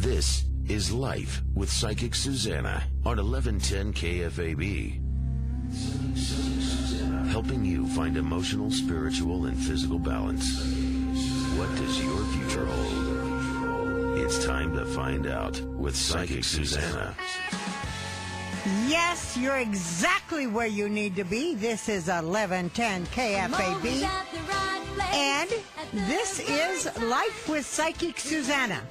This is Life with Psychic Suzanna on 1110 KFAB. Helping you find emotional, spiritual, and physical balance. What does your future hold? It's time to find out with Psychic Suzanna. Yes, you're exactly where you need to be. This is 1110 KFAB. And this is Life with Psychic Suzanna.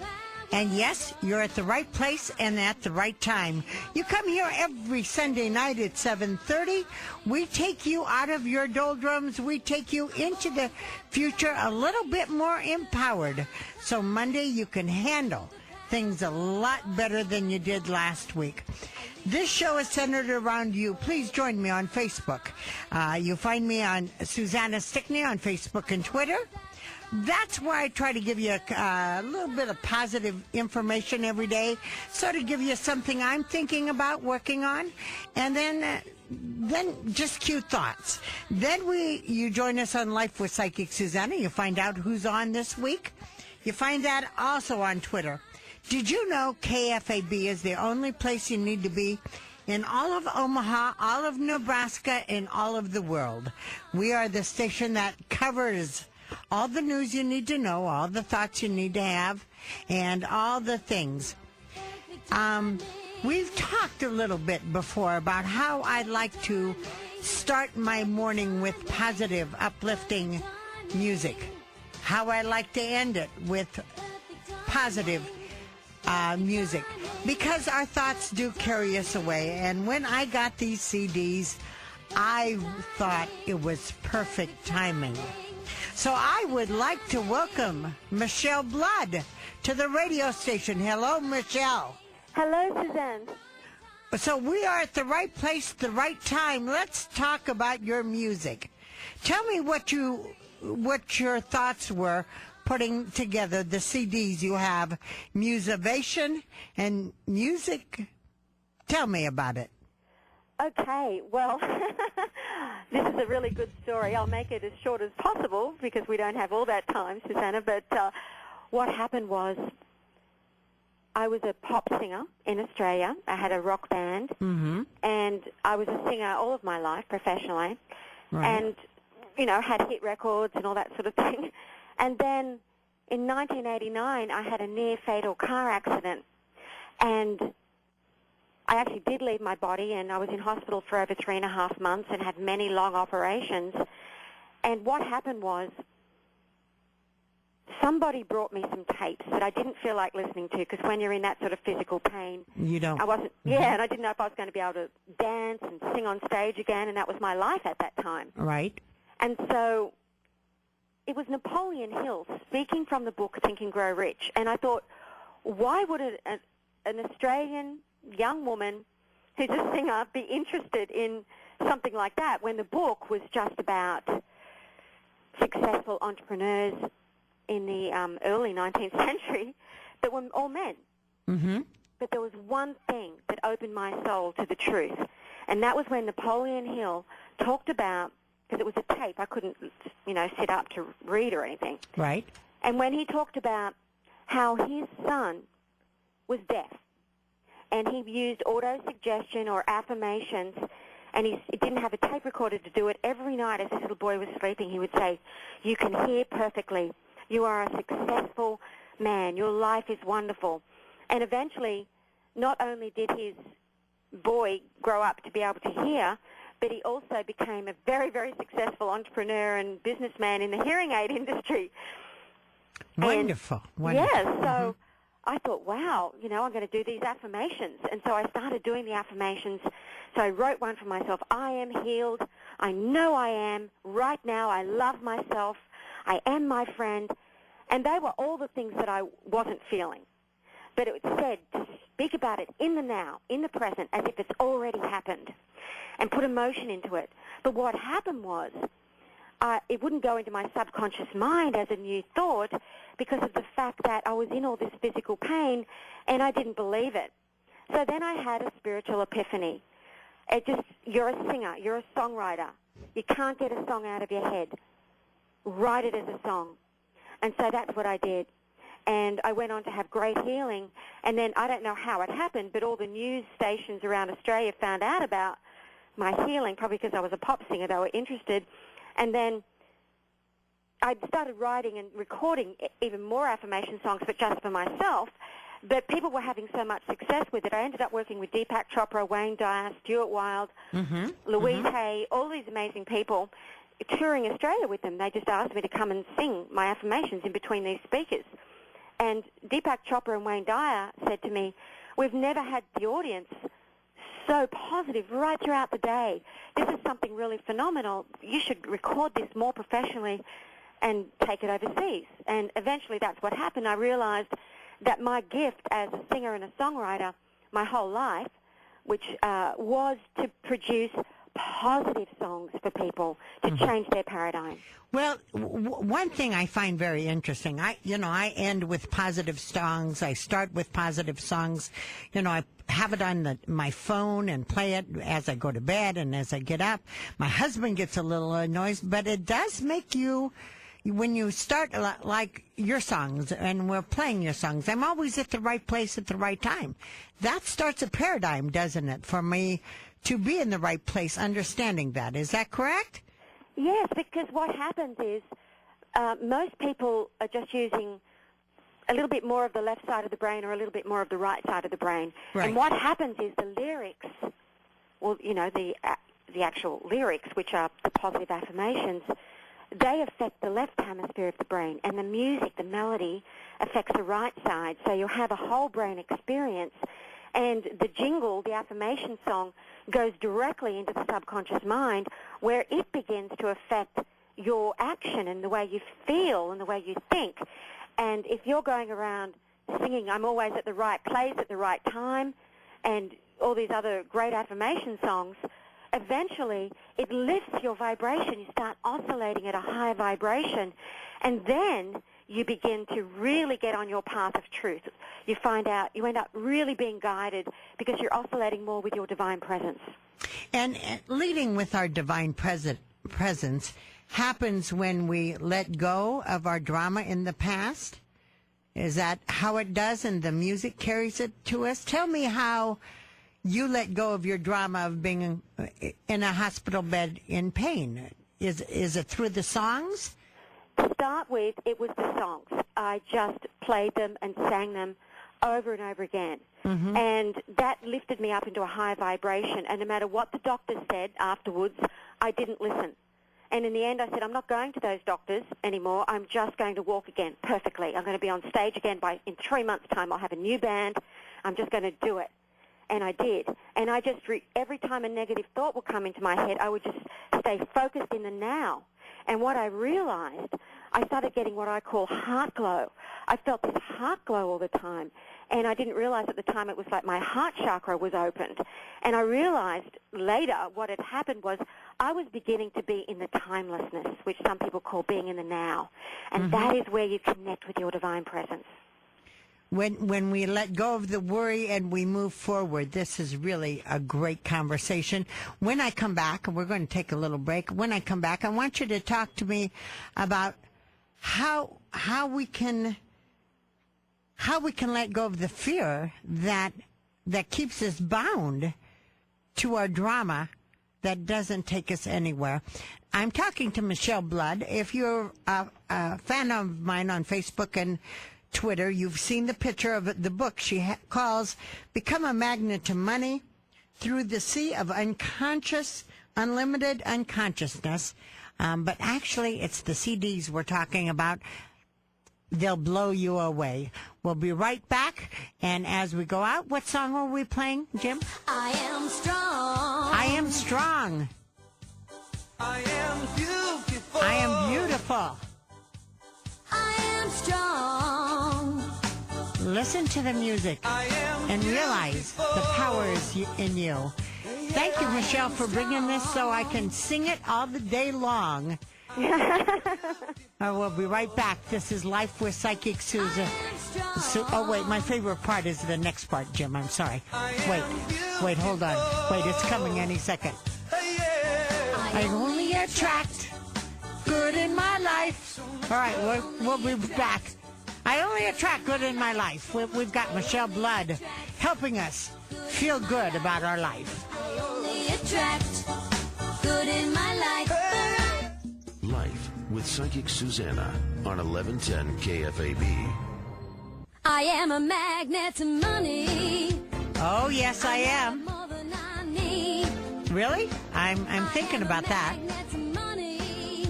And yes, you're at the right place and at the right time. You come here every Sunday night at 7:30. We take you out of your doldrums. We take you into the future a little bit more empowered. So Monday you can handle things a lot better than you did last week. This show is centered around you. Please join me on Facebook. You'll find me on Suzanna Stickney on Facebook and Twitter. That's why I try to give you a little bit of positive information every day, sort of give you something I'm thinking about working on, and then just cute thoughts. Then you join us on Life with Psychic Suzanna. You find out who's on this week. You find that also on Twitter. Did you know KFAB is the only place you need to be in all of Omaha, all of Nebraska, and all of the world? We are the station that covers all the news you need to know, all the thoughts you need to have, and all the things. We've talked a little bit before about how I like to start my morning with positive, uplifting music. How I like to end it with positive music. Because our thoughts do carry us away. And when I got these CDs, I thought it was perfect timing. So I would like to welcome Michelle Blood to the radio station. Hello, Michelle. Hello, Suzanne. So we are at the right place, the right time. Let's talk about your music. Tell me what your thoughts were putting together the CDs you have, Musivation and Music. Tell me about it. Okay, well, this is a really good story. I'll make it as short as possible because we don't have all that time, Susanna. But what happened was I was a pop singer in Australia. I had a rock band, and I was a singer all of my life professionally, and, had hit records and all that sort of thing. And then in 1989, I had a near-fatal car accident, and I actually did leave my body, and I was in hospital for over 3.5 months and had many long operations. And what happened was somebody brought me some tapes that I didn't feel like listening to, because when you're in that sort of physical pain, you don't. I wasn't. Yeah, and I didn't know if I was going to be able to dance and sing on stage again, and that was my life at that time. Right. And so it was Napoleon Hill speaking from the book Think and Grow Rich, and I thought, why would an Australian young woman who's a singer be interested in something like that when the book was just about successful entrepreneurs in the early 19th century that were all men? But there was one thing that opened my soul to the truth, and that was when Napoleon Hill talked about, because it was a tape, I couldn't, sit up to read or anything. Right. And when he talked about how his son was deaf, and he used auto-suggestion or affirmations, and he didn't have a tape recorder to do it. Every night as this little boy was sleeping, he would say, "You can hear perfectly. You are a successful man. Your life is wonderful." And eventually, not only did his boy grow up to be able to hear, but he also became a very, very successful entrepreneur and businessman in the hearing aid industry. Wonderful. And, wonderful. Yeah, so I thought, wow, I'm going to do these affirmations. And so I started doing the affirmations. So I wrote one for myself. I am healed. I know I am. Right now, I love myself. I am my friend. And they were all the things that I wasn't feeling. But it said to speak about it in the now, in the present, as if it's already happened, and put emotion into it. But what happened was, it wouldn't go into my subconscious mind as a new thought because of the fact that I was in all this physical pain and I didn't believe it. So then I had a spiritual epiphany. You're a singer, you're a songwriter. You can't get a song out of your head. Write it as a song. And so that's what I did. And I went on to have great healing. And then I don't know how it happened, but all the news stations around Australia found out about my healing, probably because I was a pop singer. They were interested. And then I started writing and recording even more affirmation songs, but just for myself. But people were having so much success with it. I ended up working with Deepak Chopra, Wayne Dyer, Stuart Wilde, Louise Hay, all these amazing people, touring Australia with them. They just asked me to come and sing my affirmations in between these speakers. And Deepak Chopra and Wayne Dyer said to me, we've never had the audience so positive right throughout the day. This is something really phenomenal. You should record this more professionally and take it overseas. And eventually that's what happened. I realized that my gift as a singer and a songwriter my whole life, which was to produce positive songs for people to change their paradigm. Well, one thing I find very interesting, I end with positive songs. I start with positive songs. I have it on my phone and play it as I go to bed and as I get up. My husband gets a little annoyed, but it does make you, when you start like your songs and we're playing your songs, I'm always at the right place at the right time. That starts a paradigm, doesn't it, for me to be in the right place, understanding that. Is that correct? Yes, because what happens is most people are just using a little bit more of the left side of the brain or a little bit more of the right side of the brain. Right. And what happens is the lyrics, well, the actual lyrics, which are the positive affirmations, they affect the left hemisphere of the brain, and the music, the melody, affects the right side. So you'll have a whole brain experience. And the jingle, the affirmation song, goes directly into the subconscious mind, where it begins to affect your action and the way you feel and the way you think. And if you're going around singing, I'm always at the right place at the right time, and all these other great affirmation songs, eventually it lifts your vibration. You start oscillating at a high vibration, and then you begin to really get on your path of truth. You find out, you end up really being guided because you're oscillating more with your divine presence. And leading with our divine presence happens when we let go of our drama in the past? Is that how it does and the music carries it to us? Tell me how you let go of your drama of being in a hospital bed in pain. Is it through the songs? To start with, it was the songs. I just played them and sang them over and over again. Mm-hmm. And that lifted me up into a high vibration. And no matter what the doctors said afterwards, I didn't listen. And in the end, I said, I'm not going to those doctors anymore. I'm just going to walk again perfectly. I'm going to be on stage again in 3 months' time. I'll have a new band. I'm just going to do it. And I did. And I just, every time a negative thought would come into my head, I would just stay focused in the now. And what I realized, I started getting what I call heart glow. I felt this heart glow all the time. And I didn't realize at the time it was like my heart chakra was opened. And I realized later what had happened was I was beginning to be in the timelessness, which some people call being in the now. And that is where you connect with your divine presence. When we let go of the worry and we move forward, this is really a great conversation. When I come back, and we're going to take a little break, when I come back, I want you to talk to me about how we can let go of the fear that keeps us bound to our drama that doesn't take us anywhere. I'm talking to Michelle Blood. If you're a fan of mine on Facebook and Twitter, you've seen the picture of the book she calls Become a Magnet to Money Through the Sea of Unconscious, Unlimited Unconsciousness. But actually, it's the CDs we're talking about. They'll blow you away. We'll be right back. And as we go out, what song are we playing, Jim? I am strong. I am strong. I am beautiful. I am beautiful. I am strong. Listen to the music and realize the power is in you. Thank you, Michelle, for bringing this so I can sing it all the day long. We'll be right back. This is Life with Psychic Susan. Oh, wait, my favorite part is the next part, Jim. I'm sorry. Wait, hold on. Wait, it's coming any second. I only attract good in my life. All right, we'll be back. I only attract good in my life. We've got Michelle Blood helping us feel good about our life. I only attract good in my life. Life with Psychic Suzanna on 1110 KFAB. I am a magnet to money. Oh, yes, I am. More than I need. Really? I'm thinking about that. Magnet to money.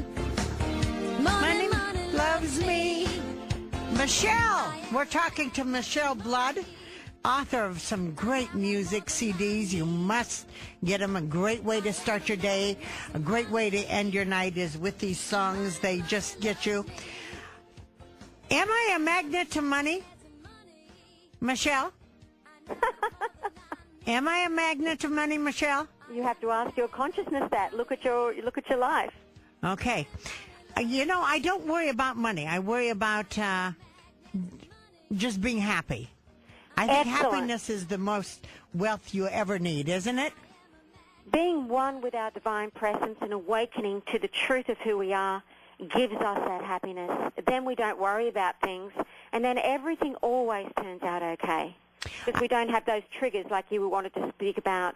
Money loves me. Michelle! We're talking to Michelle Blood, author of some great music CDs. You must get them. A great way to start your day, a great way to end your night is with these songs. They just get you. Am I a magnet to money? Michelle? Am I a magnet to money, Michelle? You have to ask your consciousness that. Look at your life. Okay. I don't worry about money. I worry about just being happy. I think Excellent. happiness is the most wealth you ever need, isn't it? Being one with our divine presence and awakening to the truth of who we are gives us that happiness. Then we don't worry about things, and then everything always turns out okay. Because we don't have those triggers like you wanted to speak about,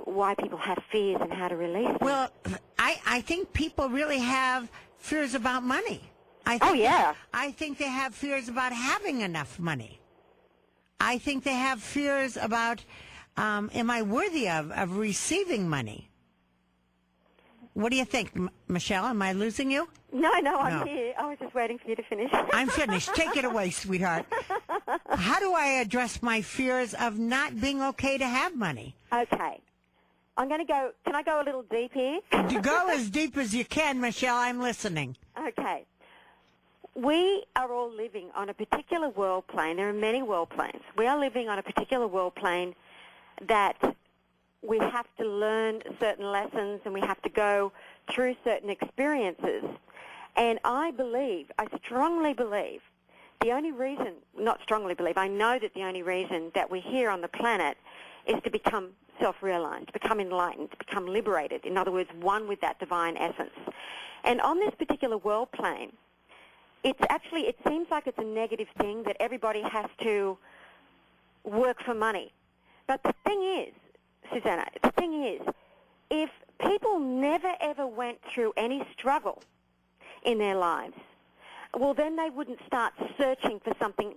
why people have fears and how to release them. Well, I think people really have fears about money. Yeah. I think they have fears about having enough money. I think they have fears about, am I worthy of receiving money? What do you think, Michelle? Am I losing you? No, I'm here. I was just waiting for you to finish. I'm finished. Take it away, sweetheart. How do I address my fears of not being okay to have money? Okay. I'm going to go. Can I go a little deep here? Go as deep as you can, Michelle. I'm listening. Okay. We are all living on a particular world plane. There are many world planes. We are living on a particular world plane that we have to learn certain lessons and we have to go through certain experiences. And I strongly believe, I know that the only reason that we're here on the planet is to become self-realized, to become enlightened, to become liberated. In other words, one with that divine essence. And on this particular world plane, it seems like it's a negative thing that everybody has to work for money. But the thing is, Susanna, if people never ever went through any struggle in their lives, well, then they wouldn't start searching for something.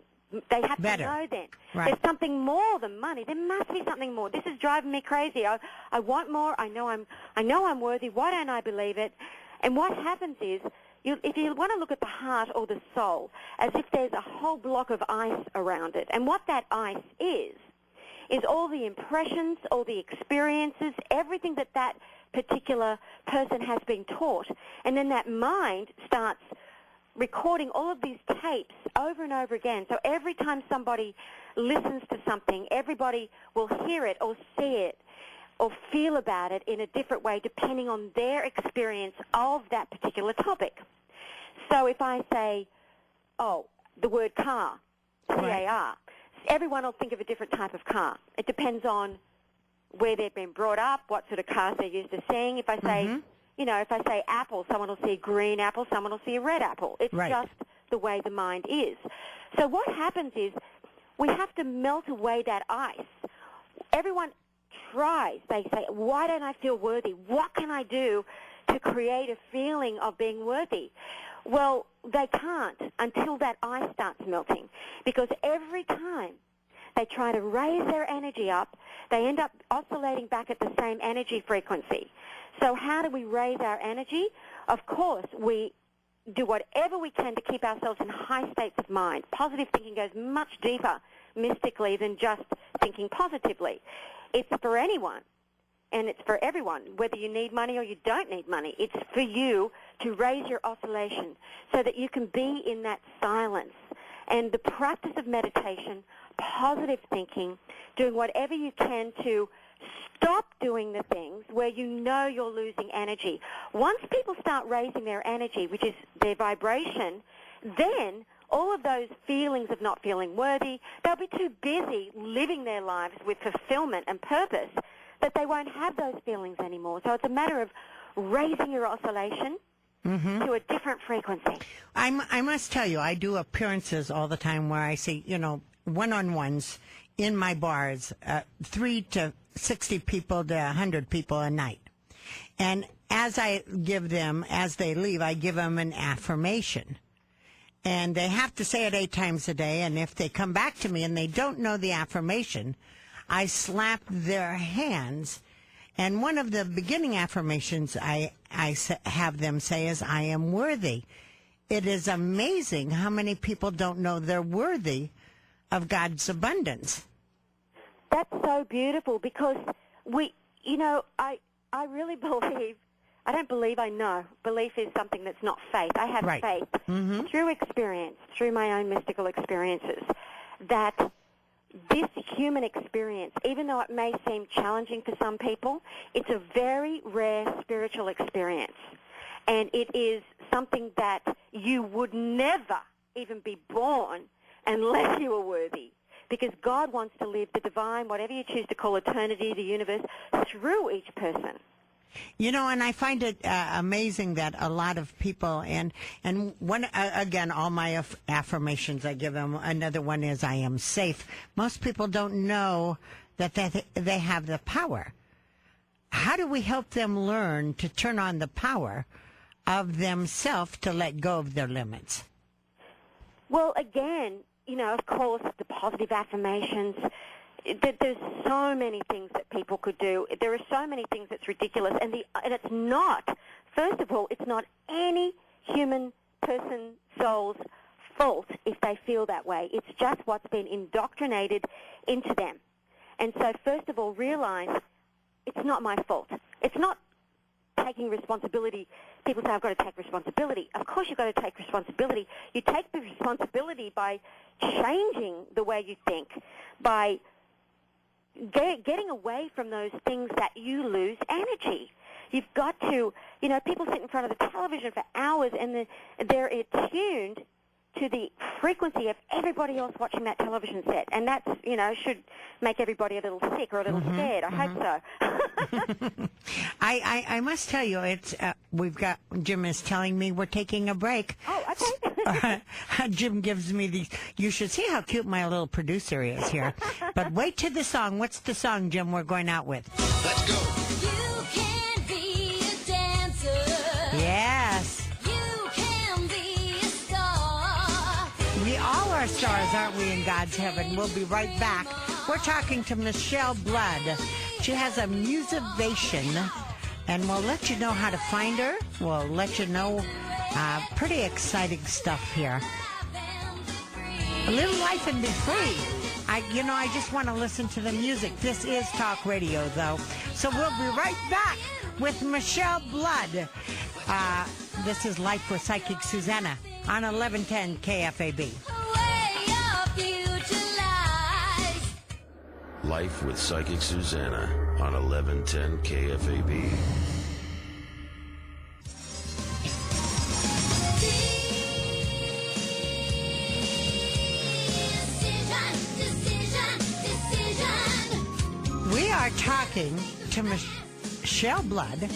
They have Better. to know then. Right. There's something more than money. There must be something more. This is driving me crazy. I want more. I know I'm worthy. Why don't I believe it? And what happens is, if you want to look at the heart or the soul, as if there's a whole block of ice around it, and what that ice is all the impressions, all the experiences, everything that particular person has been taught. And then that mind starts recording all of these tapes over and over again. So every time somebody listens to something, everybody will hear it or see it or feel about it in a different way depending on their experience of that particular topic. So if I say, the word car, C-A-R, everyone will think of a different type of car. It depends on where they've been brought up, what sort of cars they're used to seeing. If I say, if I say apple, someone will see a green apple, someone will see a red apple. It's just the way the mind is. So what happens is we have to melt away that ice. Everyone tries. They say, why don't I feel worthy? What can I do to create a feeling of being worthy? Well, they can't until that ice starts melting, because every time they try to raise their energy up, they end up oscillating back at the same energy frequency. So how do we raise our energy? Of course, we do whatever we can to keep ourselves in high states of mind. Positive thinking goes much deeper mystically than just thinking positively. It's for anyone. And it's for everyone, whether you need money or you don't need money. It's for you to raise your oscillation so that you can be in that silence. And the practice of meditation, positive thinking, doing whatever you can to stop doing the things where you know you're losing energy. Once people start raising their energy, which is their vibration, then all of those feelings of not feeling worthy, they'll be too busy living their lives with fulfillment and purpose that they won't have those feelings anymore. So it's a matter of raising your oscillation to a different frequency. I must tell you, I do appearances all the time where I say, one-on-ones in my bars, 3 to 60 people to 100 people a night. And as they leave, I give them an affirmation. And they have to say it 8 times a day. And if they come back to me and they don't know the affirmation, I slap their hands. And one of the beginning affirmations I have them say is, I am worthy. It is amazing how many people don't know they're worthy of God's abundance. That's so beautiful because I really believe, I don't believe I know. Belief is something that's not faith. I have faith through experience, through my own mystical experiences, that this human experience, even though it may seem challenging for some people, it's a very rare spiritual experience. And it is something that you would never even be born unless you were worthy. Because God wants to live the divine, whatever you choose to call eternity, the universe, through each person. And I find it amazing that a lot of people, and one, again, all my affirmations I give them, another one is I am safe. Most people don't know that they have the power. How do we help them learn to turn on the power of themselves to let go of their limits? Well, again, of course, the positive affirmations, there's so many things that people could do. There are so many things that's ridiculous. And it's not, first of all, it's not any human person, soul's fault if they feel that way. It's just what's been indoctrinated into them. And so, first of all, realize it's not my fault. It's not taking responsibility. People say, I've got to take responsibility. Of course you've got to take responsibility. You take the responsibility by changing the way you think, by getting away from those things that you lose energy. You've got to, people sit in front of the television for hours and they're attuned to the frequency of everybody else watching that television set. And that's, should make everybody a little sick or a little scared. I hope so. I must tell you, it's Jim is telling me we're taking a break. Oh, okay. Jim gives me these. You should see how cute my little producer is here. But wait to the song. What's the song, Jim, we're going out with? Let's go. You can be a dancer. Yes. You can be a star. We all are stars, aren't we, in God's heaven? We'll be right back. We're talking to Michelle Blood. She has a Musivation, and we'll let you know how to find her. We'll let you know pretty exciting stuff here. A little life and be free. I just want to listen to the music. This is talk radio, though. So we'll be right back with Michelle Blood. This is Life with Psychic Suzanna on 1110 KFAB. Life with Psychic Suzanna on 1110 KFAB. We are talking to Michelle Blood,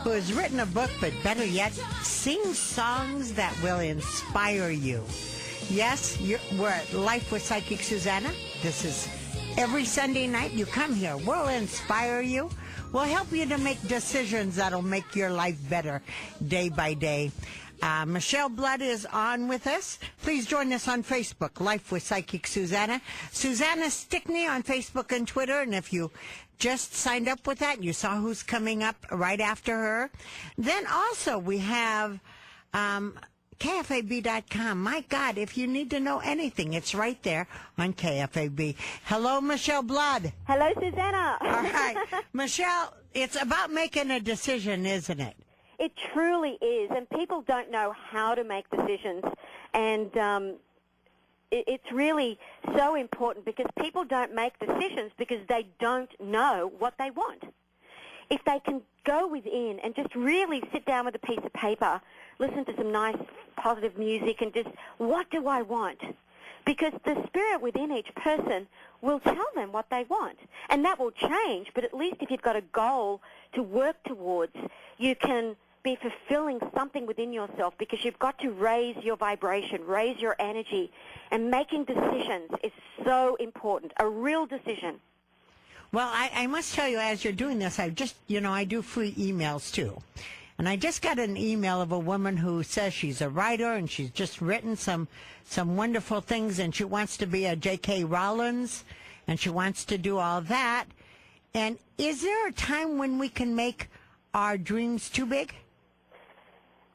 who has written a book, but better yet, sings songs that will inspire you. Yes, we're at Life with Psychic Suzanna. This is every Sunday night. You come here. We'll inspire you. We'll help you to make decisions that'll make your life better day by day. Michelle Blood is on with us. Please join us on Facebook, Life with Psychic Suzanna. Suzanna Stickney on Facebook and Twitter. And if you just signed up with that, you saw who's coming up right after her. Then also we have KFAB.com. My God, if you need to know anything, it's right there on KFAB. Hello, Michelle Blood. Hello, Susanna. All right. Michelle, it's about making a decision, isn't it? It truly is, and people don't know how to make decisions, and it's really so important because people don't make decisions because they don't know what they want. If they can go within and just really sit down with a piece of paper, listen to some nice positive music, and just, what do I want? Because the spirit within each person will tell them what they want. And that will change, but at least if you've got a goal to work towards, you can be fulfilling something within yourself, because you've got to raise your vibration, raise your energy, and making decisions is so important, a real decision. Well, I must tell you, as you're doing this, I just, I do free emails too. And I just got an email of a woman who says she's a writer and she's just written some wonderful things, and she wants to be a J.K. Rowling's, and she wants to do all that. And is there a time when we can make our dreams too big?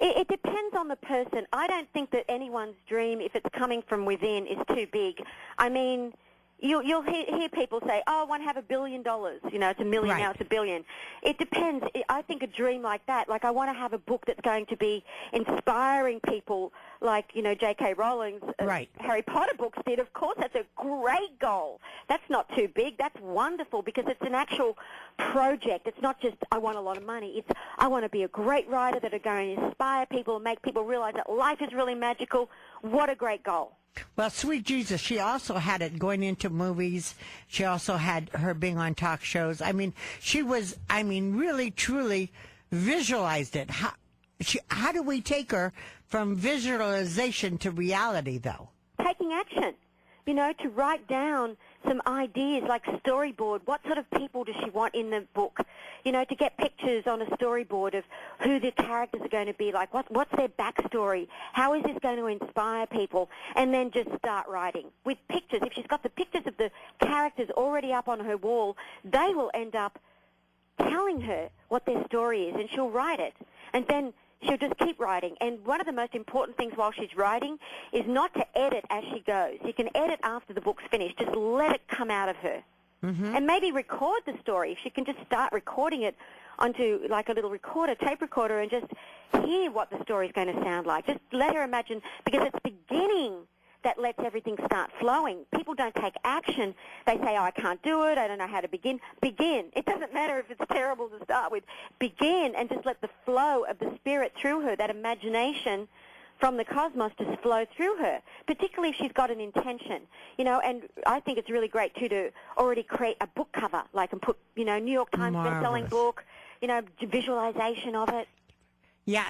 It depends on the person. I don't think that anyone's dream, if it's coming from within, is too big. I mean, you'll hear people say, oh, I want to have $1 billion. It's a million, right. Now it's $1 billion. It depends. I think a dream like that, like I want to have a book that's going to be inspiring people like, J.K. Rowling's right. Harry Potter books did. Of course, that's a great goal. That's not too big. That's wonderful, because it's an actual project. It's not just, I want a lot of money. It's, I want to be a great writer that are going to inspire people and make people realize that life is really magical. What a great goal. Well, sweet Jesus, she also had it going into movies. She also had her being on talk shows. I mean, she was, really, truly visualized it. How do we take her from visualization to reality, though? Taking action, to write down some ideas, like storyboard. What sort of people does she want in the book? To get pictures on a storyboard of who the characters are going to be, like what's their backstory, how is this going to inspire people, and then just start writing with pictures. If she's got the pictures of the characters already up on her wall, they will end up telling her what their story is, and she'll write it. And then she'll just keep writing. And one of the most important things while she's writing is not to edit as she goes. You can edit after the book's finished. Just let it come out of her. Mm-hmm. And maybe record the story. If she can just start recording it onto like a little recorder, tape recorder, and just hear what the story's going to sound like. Just let her imagine, because it's beginning that lets everything start flowing. People don't take action. They say, oh, I can't do it. I don't know how to begin. Begin. It doesn't matter if it's terrible to start with. Begin and just let the flow of the spirit through her, that imagination from the cosmos, just flow through her, particularly if she's got an intention. And I think it's really great, too, to already create a book cover, like, and put, New York Times best-selling book, visualization of it. Yeah.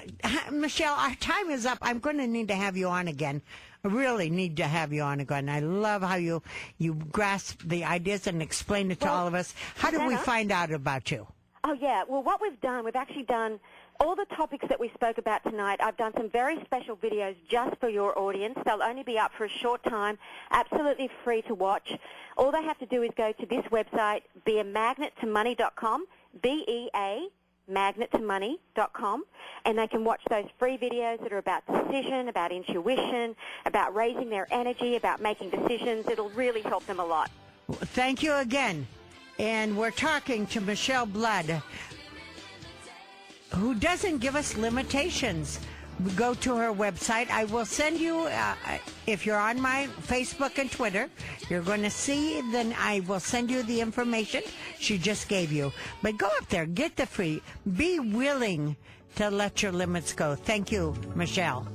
Michelle, our time is up. I'm going to need to have you on again. I really need to have you on again. I love how you grasp the ideas and explain it to all of us. How do we find out about you? Oh, yeah. Well, what we've actually done all the topics that we spoke about tonight. I've done some very special videos just for your audience. They'll only be up for a short time, absolutely free to watch. All they have to do is go to this website, beamagnet2money.com, B-E-A, magnet2money.com, and they can watch those free videos that are about decision, about intuition, about raising their energy, about making decisions. It'll really help them a lot. Thank you again. And we're talking to Michelle Blood, who doesn't give us limitations. Go to her website. I will send you, if you're on my Facebook and Twitter, you're going to see, then I will send you the information she just gave you. But go up there, get the free, be willing to let your limits go. Thank you, Michelle.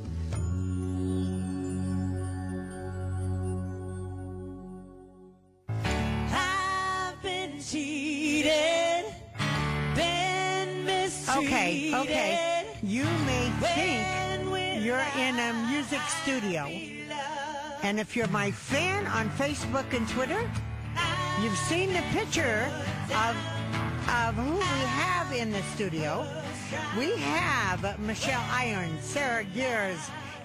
I've been cheated, been mistreated. Okay. You may think you're in a music studio. And if you're my fan on Facebook and Twitter, you've seen the picture of who we have in the studio. We have Michelle Irons, Sarah Gears,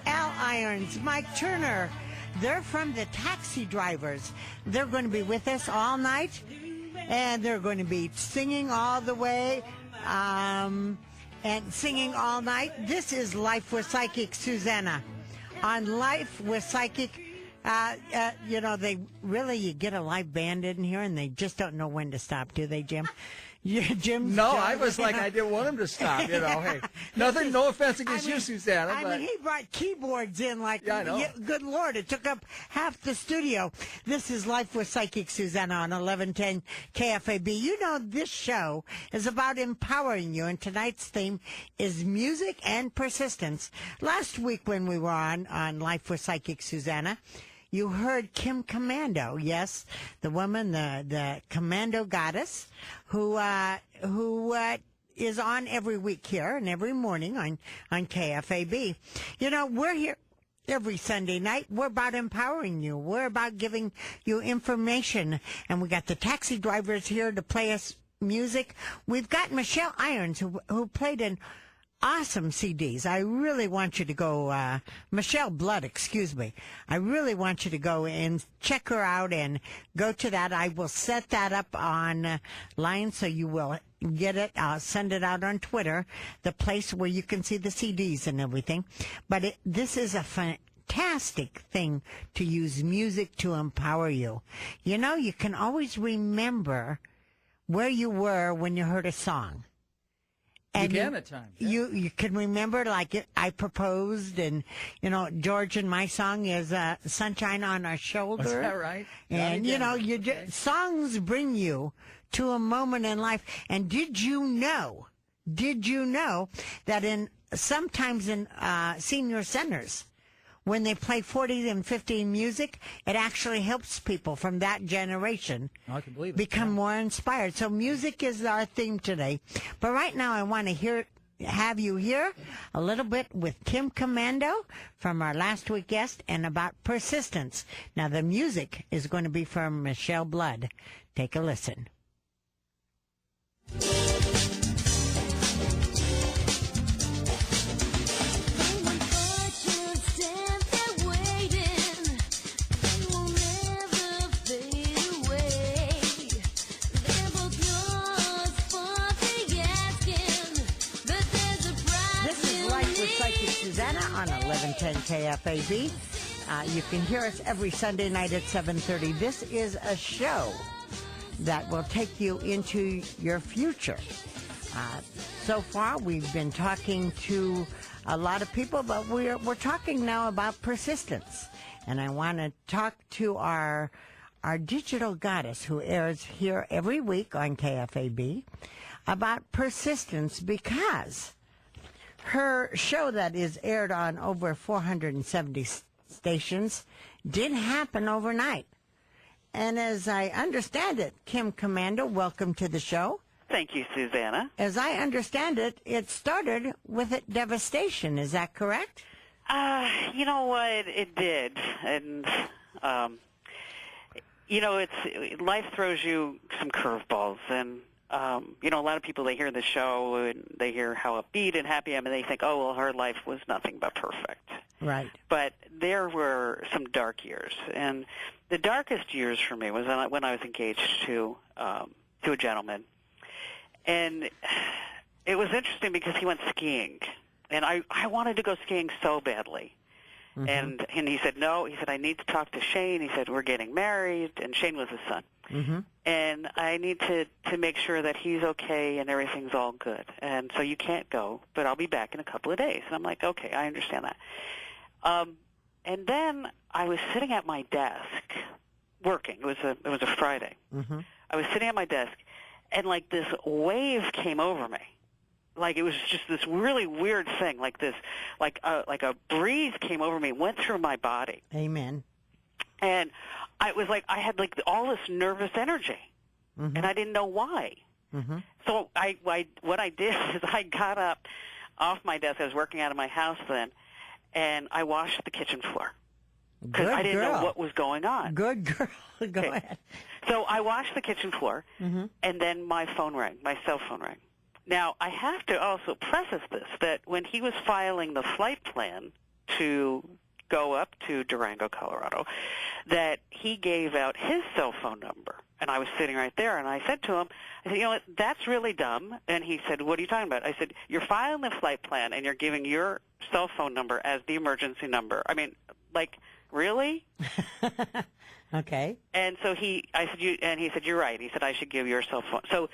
Al Irons, Mike Turner. They're from the Taxi Drivers. They're going to be with us all night, and they're going to be singing all the way. And singing all night. This is Life with Psychic Suzanna. On Life with Psychic, they really, you get a live band in here and they just don't know when to stop, do they, Jim? Jim? No, I was like, I didn't want him to stop, Hey, no offense against you, Susanna. I mean, he brought keyboards in like, yeah, I know. Good Lord, it took up half the studio. This is Life with Psychic Suzanna on 1110 KFAB. You know, this show is about empowering you, and tonight's theme is music and persistence. Last week when we were on Life with Psychic Suzanna, you heard Kim Commando, yes, the woman, the commando goddess, who is on every week here and every morning on KFAB. You know, we're here every Sunday night. We're about empowering you. We're about giving you information. And we got the taxi drivers here to play us music. We've got Michelle Irons, who played in awesome CDs. I really want you to go, Michelle Blood, excuse me. I really want you to go and check her out and go to that. I will set that up online so you will get it. I'll send it out on Twitter, the place where you can see the CDs and everything. But this is a fantastic thing to use music to empower you. You know, you can always remember where you were when you heard a song. And you can at times. Yeah. You can remember, like, I proposed, and, you know, George and my song is Sunshine on Our Shoulder. Is that right? And, you know, songs bring you to a moment in life. And did you know that sometimes in senior centers, when they play 40 and 50 music, it actually helps people from that generation become more inspired. So music is our theme today. But right now I want to have you hear a little bit with Kim Commando from our last week guest and about persistence. Now the music is going to be from Michelle Blood. Take a listen. Suzanna on 1110 KFAB. You can hear us every Sunday night at 7:30. This is a show that will take you into your future. So far, we've been talking to a lot of people, but we're talking now about persistence. And I want to talk to our digital goddess who airs here every week on KFAB about persistence, because her show that is aired on over 470 stations didn't happen overnight. And as I understand it, Kim Commando, welcome to the show. Thank you, Suzanna. As I understand it, it started with devastation. Is that correct? You know what? It did. And, you know, life throws you some curveballs. And, you know, a lot of people, they hear the show and they hear how upbeat and happy I am, and they think, oh, well, her life was nothing but perfect. Right. But there were some dark years. And the darkest years for me was when I was engaged to a gentleman. And it was interesting because he went skiing. And I wanted to go skiing so badly. Mm-hmm. And he said, no. He said, I need to talk to Shane. He said, we're getting married. And Shane was his son. Mm-hmm. And I need to make sure that he's okay and everything's all good. And so you can't go, but I'll be back in a couple of days. And I'm like, okay, I understand that. And then I was sitting at my desk working. It was a Friday. Mm-hmm. I was sitting at my desk, and like this wave came over me. Like it was just this really weird thing, like a breeze came over me, went through my body. Amen. And I was like, I had like all this nervous energy, mm-hmm. and I didn't know why. Mm-hmm. So what I did is I got up off my desk. I was working out of my house then, and I washed the kitchen floor because I didn't know what was going on. Good girl. Go ahead. So I washed the kitchen floor, mm-hmm. and then my phone rang. My cell phone rang. Now, I have to also preface this, that when he was filing the flight plan to go up to Durango, Colorado, that he gave out his cell phone number. And I was sitting right there, and I said to him, I said, you know what, that's really dumb. And he said, what are you talking about? I said, you're filing the flight plan, and you're giving your cell phone number as the emergency number. I mean, like, really? Okay. And so he said, you're right. He said, I should give your cell phone. So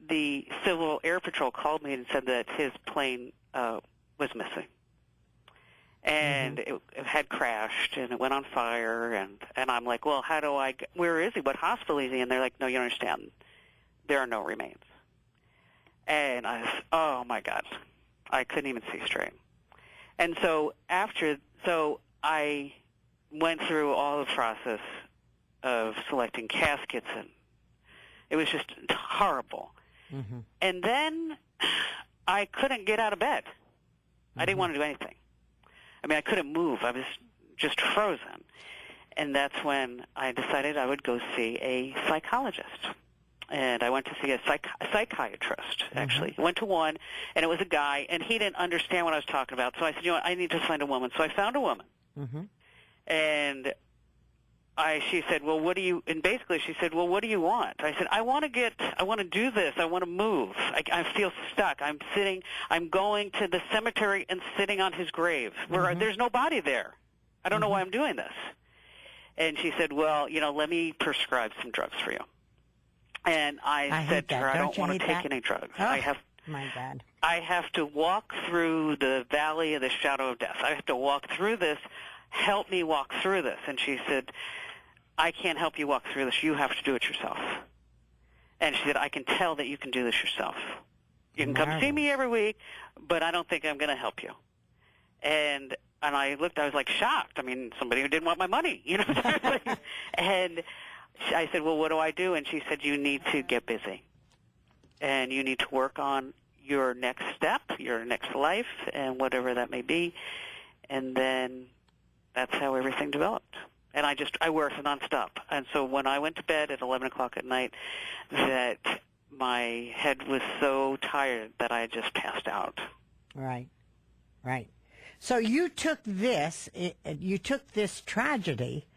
the Civil Air Patrol called me and said that his plane was missing. And mm-hmm. it had crashed, and it went on fire, and I'm like, well, where is he? What hospital is he? And they're like, no, you don't understand. There are no remains. And I was, oh, my God. I couldn't even see straight. And so I went through all the process of selecting caskets, and it was just horrible. And then I couldn't get out of bed. I didn't want to do anything. I mean, I couldn't move. I was just frozen. And that's when I decided I would go see a psychologist. And I went to see a psychiatrist, actually. Went to one, and it was a guy, and he didn't understand what I was talking about. So I said, you know what, I need to find a woman. So I found a woman. And she said, well, what do you, and basically she said, well, what do you want? I said, I want to do this. I want to move. I feel stuck. I'm going to the cemetery and sitting on his grave where there's no body there. I don't know why I'm doing this. And she said, well, you know, let me prescribe some drugs for you. And I said to her, I don't want to take any drugs. Oh, my God. I have to walk through the valley of the shadow of death. I have to walk through this. Help me walk through this. And she said, I can't help you walk through this. You have to do it yourself. And she said, I can tell that you can do this yourself. You can come see me every week, but I don't think I'm going to help you. And I looked, I was like shocked. I mean, somebody who didn't want my money, you know. And I said, well, what do I do? And she said, you need to get busy. And you need to work on your next step, your next life, and whatever that may be. And then that's how everything developed. And I worked nonstop. And so when I went to bed at 11 o'clock at night, that my head was so tired that I just passed out. Right. So you took this tragedy,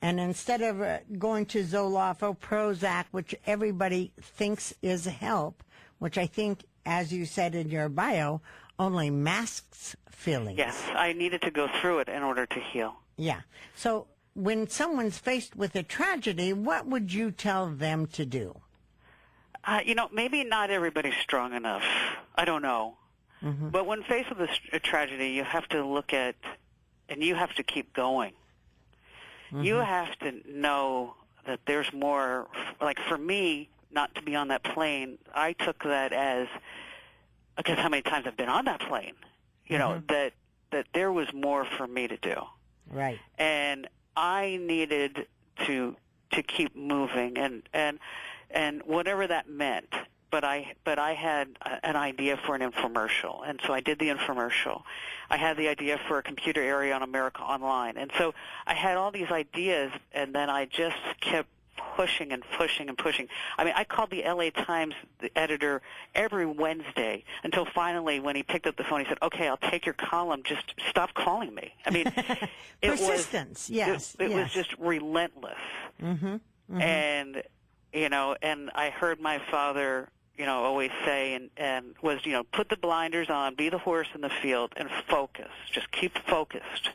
and instead of going to Zoloft or Prozac, which everybody thinks is help, which I think, as you said in your bio, only masks feelings. Yes, I needed to go through it in order to heal. Yeah. So when someone's faced with a tragedy, what would you tell them to do? You know, maybe not everybody's strong enough. I don't know. But when faced with a tragedy, you have to look at, and you have to keep going. You have to know that there's more. Like for me, not to be on that plane, I took that as, because how many times I've been on that plane, you know, that there was more for me to do. Right. And I needed to keep moving, and whatever that meant. But I had an idea for an infomercial, and so I did the infomercial. I had the idea for a computer area on America Online, and so I had all these ideas, and then I just kept pushing and pushing and pushing. I mean, I called the LA Times, the editor, every Wednesday until finally when he picked up the phone, he said, okay, I'll take your column, just stop calling me. I mean, persistence, yes. It was just relentless. And, you know, and I heard my father, you know, always say and was, you know, put the blinders on, be the horse in the field, and focus. Just keep focused.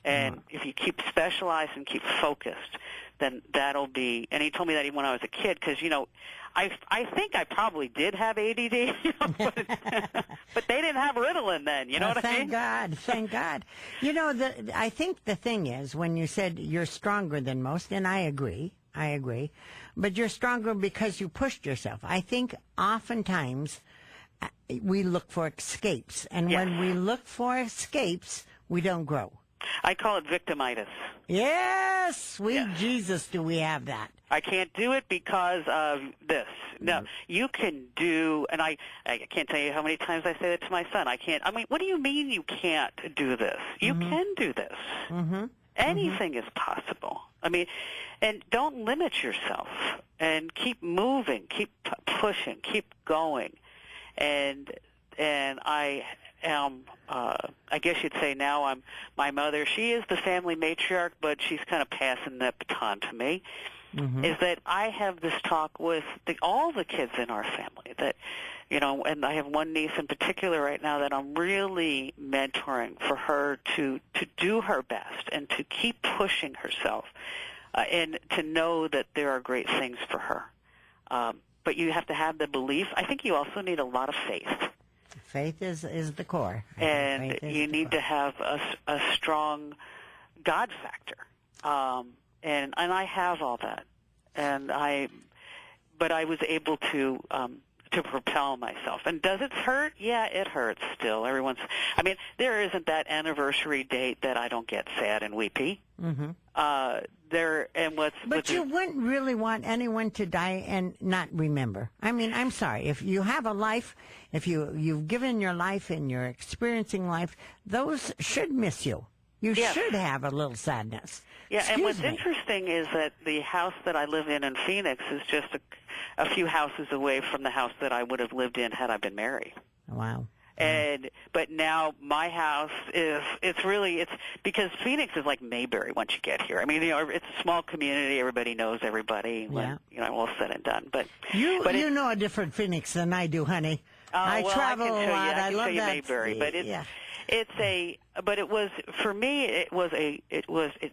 And if you keep specialized and keep focused, then that'll be, and he told me that even when I was a kid, because, you know, I think I probably did have ADD, you know, but they didn't have Ritalin then, you know what I mean? Thank God. You know, I think the thing is, when you said you're stronger than most, and I agree, but you're stronger because you pushed yourself. I think oftentimes we look for escapes, and when we look for escapes, we don't grow. I call it victimitis. Yes, sweet Jesus, do we have that? I can't do it because of this. No, you can do, and I can't tell you how many times I say that to my son. I mean, what do you mean you can't do this? You can do this. Anything is possible. I mean, and don't limit yourself, and keep moving, keep pushing, keep going. And I am, I guess you'd say now my mother, she is the family matriarch, but she's kind of passing that baton to me, is that I have this talk with all the kids in our family that, you know, and I have one niece in particular right now that I'm really mentoring for her to do her best and to keep pushing herself and to know that there are great things for her. But you have to have the belief. I think you also need a lot of faith. Faith is the core. And you need to have a strong God factor. And I have all that. But I was able to to propel myself. And does it hurt? Yeah, it hurts still. There isn't that anniversary date that I don't get sad and weepy. Mm-hmm. But you wouldn't really want anyone to die and not remember. I mean, I'm sorry. If you have a life, if you've given your life and you're experiencing life, those should miss you. You should have a little sadness. Yeah, and what's interesting is that the house that I live in Phoenix is just a few houses away from the house that I would have lived in had I been married. Wow. But now my house it's because Phoenix is like Mayberry once you get here. I mean, it's a small community. Everybody knows everybody when, all said and done. But you know a different Phoenix than I do, honey. I travel a lot. I love that. Mayberry, but it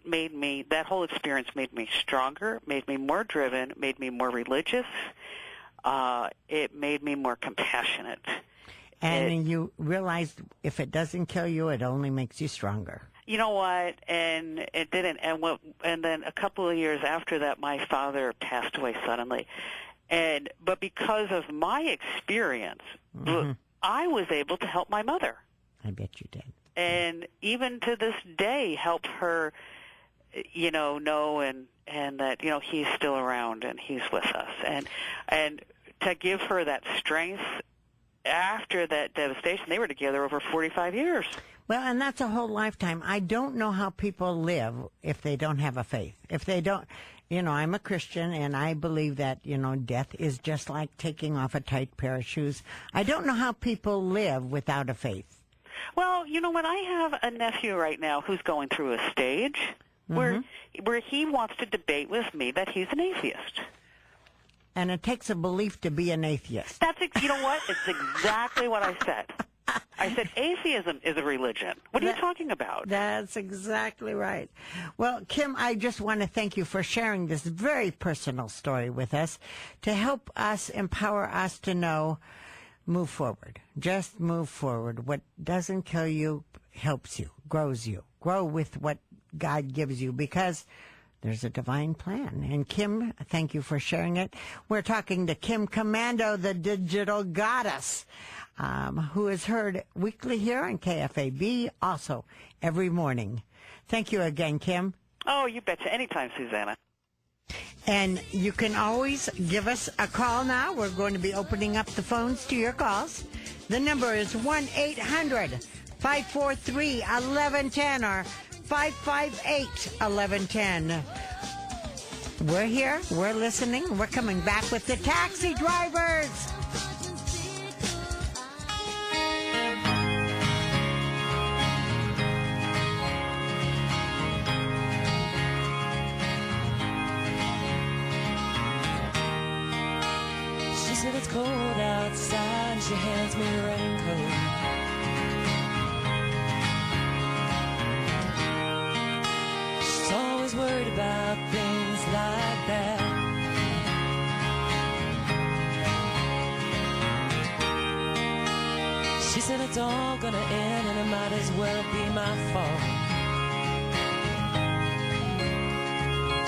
made me, that whole experience made me stronger, made me more driven, made me more religious. It made me more compassionate. And you realized if it doesn't kill you, it only makes you stronger. You know what? And it didn't. And then a couple of years after that, my father passed away suddenly. But because of my experience, I was able to help my mother. I bet you did. And even to this day, help her, know and that he's still around and he's with us, and to give her that strength. After that devastation, they were together over 45 years. Well, and that's a whole lifetime. I don't know how people live if they don't have a faith. If they don't, I'm a Christian, and I believe that, death is just like taking off a tight pair of shoes. I don't know how people live without a faith. Well, you know what? I have a nephew right now who's going through a stage where he wants to debate with me that he's an atheist. And it takes a belief to be an atheist. You know what? It's exactly what I said. I said atheism is a religion. What are you talking about? That's exactly right. Well, Kim, I just want to thank you for sharing this very personal story with us to help us, empower us to know, move forward. Just move forward. What doesn't kill you helps you, grows you. Grow with what God gives you, because there's a divine plan. And Kim, thank you for sharing it. We're talking to Kim Commando, the digital goddess, who is heard weekly here on KFAB, also every morning. Thank you again, Kim. Oh, you betcha. Anytime, Susanna. And you can always give us a call now. We're going to be opening up the phones to your calls. The number is 1-800-543-1110 or 558-1110. We're here. We're listening. We're coming back with the taxi drivers. She said it's cold outside and she hands me a raincoat. Always worried about things like that. She said it's all gonna end and it might as well be my fault.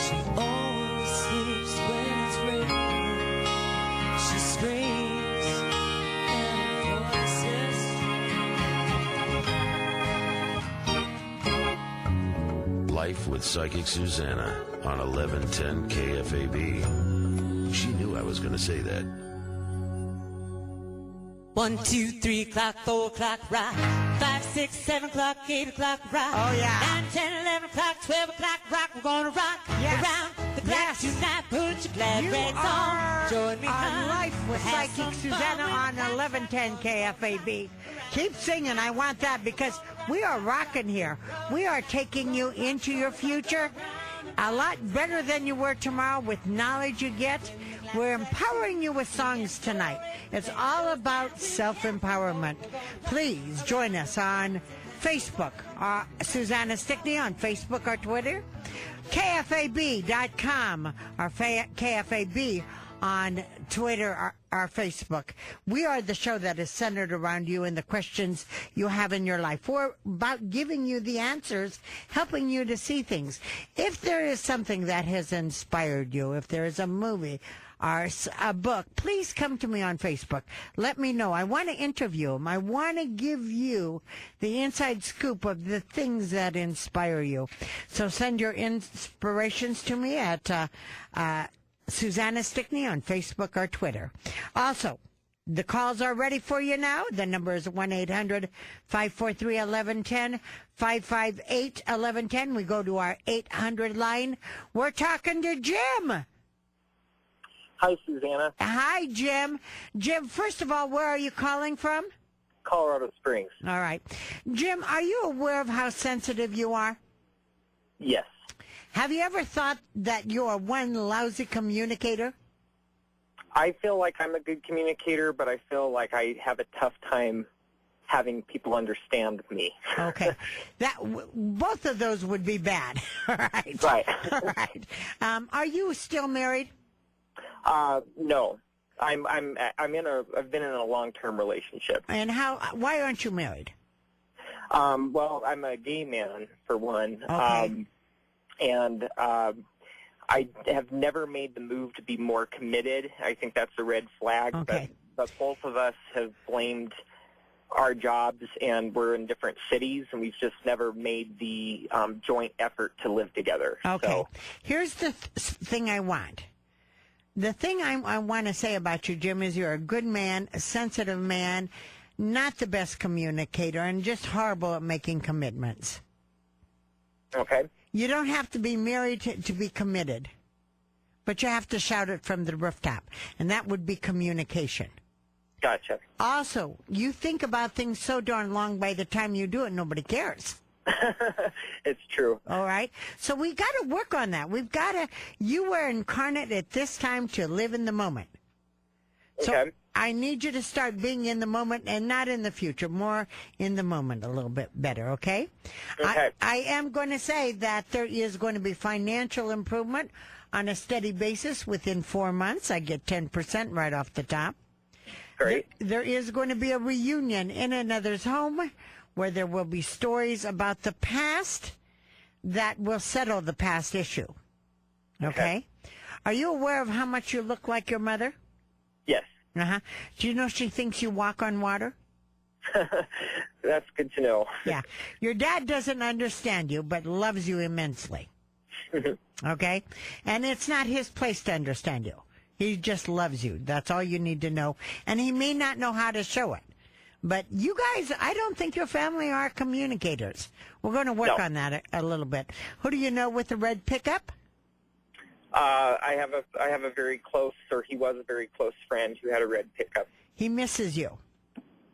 She always sleeps when it's raining. She screams and her voice is Life with Psychic Suzanna on 1110 KFAB. She knew I was going to say that. 1, 2, 3 o'clock, 4 o'clock, rock. 5, 6, 7 o'clock, 8 o'clock, rock. Oh, yeah. 9, 10, 11 o'clock, 12 o'clock, rock. We're gonna rock around the clock tonight. Put your glad rags on. Join me on Life with Psychic Suzanna on 1110 KFAB. Keep singing. I want that, because we are rocking here. We are taking you into your future a lot better than you were tomorrow with knowledge you get. We're empowering you with songs tonight. It's all about self-empowerment. Please join us on Facebook, Susanna Stickney on Facebook or Twitter, KFAB.com or KFAB on Twitter our Facebook. We are the show that is centered around you and the questions you have in your life. We're about giving you the answers, helping you to see things. If there is something that has inspired you, if there is a movie or a book, please come to me on Facebook. Let me know. I want to interview them. I want to give you the inside scoop of the things that inspire you. So send your inspirations to me at Suzanna Stickney on Facebook or Twitter. Also, the calls are ready for you now. The number is 1-800-543-1110, 558-1110. We go to our 800 line. We're talking to Jim. Hi, Suzanna. Hi, Jim. Jim, first of all, where are you calling from? Colorado Springs. All right. Jim, are you aware of how sensitive you are? Yes. Have you ever thought that you're one lousy communicator? I feel like I'm a good communicator, but I feel like I have a tough time having people understand me. Okay. Both of those would be bad. All right. Right. All right. Are you still married? No. I've been in a long-term relationship. And why aren't you married? Well, I'm a gay man, for one. Okay. I have never made the move to be more committed. I think that's a red flag. Okay. But both of us have blamed our jobs, and we're in different cities, and we've just never made the joint effort to live together. Okay. So, here's the thing I want. The thing I want to say about you, Jim, is you're a good man, a sensitive man, not the best communicator, and just horrible at making commitments. okay. You don't have to be married to be committed, but you have to shout it from the rooftop, and that would be communication. Gotcha. Also, you think about things so darn long, by the time you do it, nobody cares. It's true. All right? So we got to work on that. You were incarnate at this time to live in the moment. So Okay. I need you to start being in the moment and not in the future, more in the moment a little bit better, okay? Okay. I am going to say that there is going to be financial improvement on a steady basis within 4 months. I get 10% right off the top. Great. There is going to be a reunion in another's home where there will be stories about the past that will settle the past issue. Okay? Are you aware of how much you look like your mother? Yes. Uh-huh. Do you know she thinks you walk on water? That's good to know. Yeah. Your dad doesn't understand you, but loves you immensely. Okay? And it's not his place to understand you. He just loves you. That's all you need to know. And he may not know how to show it. But you guys, I don't think your family are communicators. We're going to work on that a little bit. Who do you know with the red pickup? I have a very close, or he was a very close friend who had a red pickup. He misses you.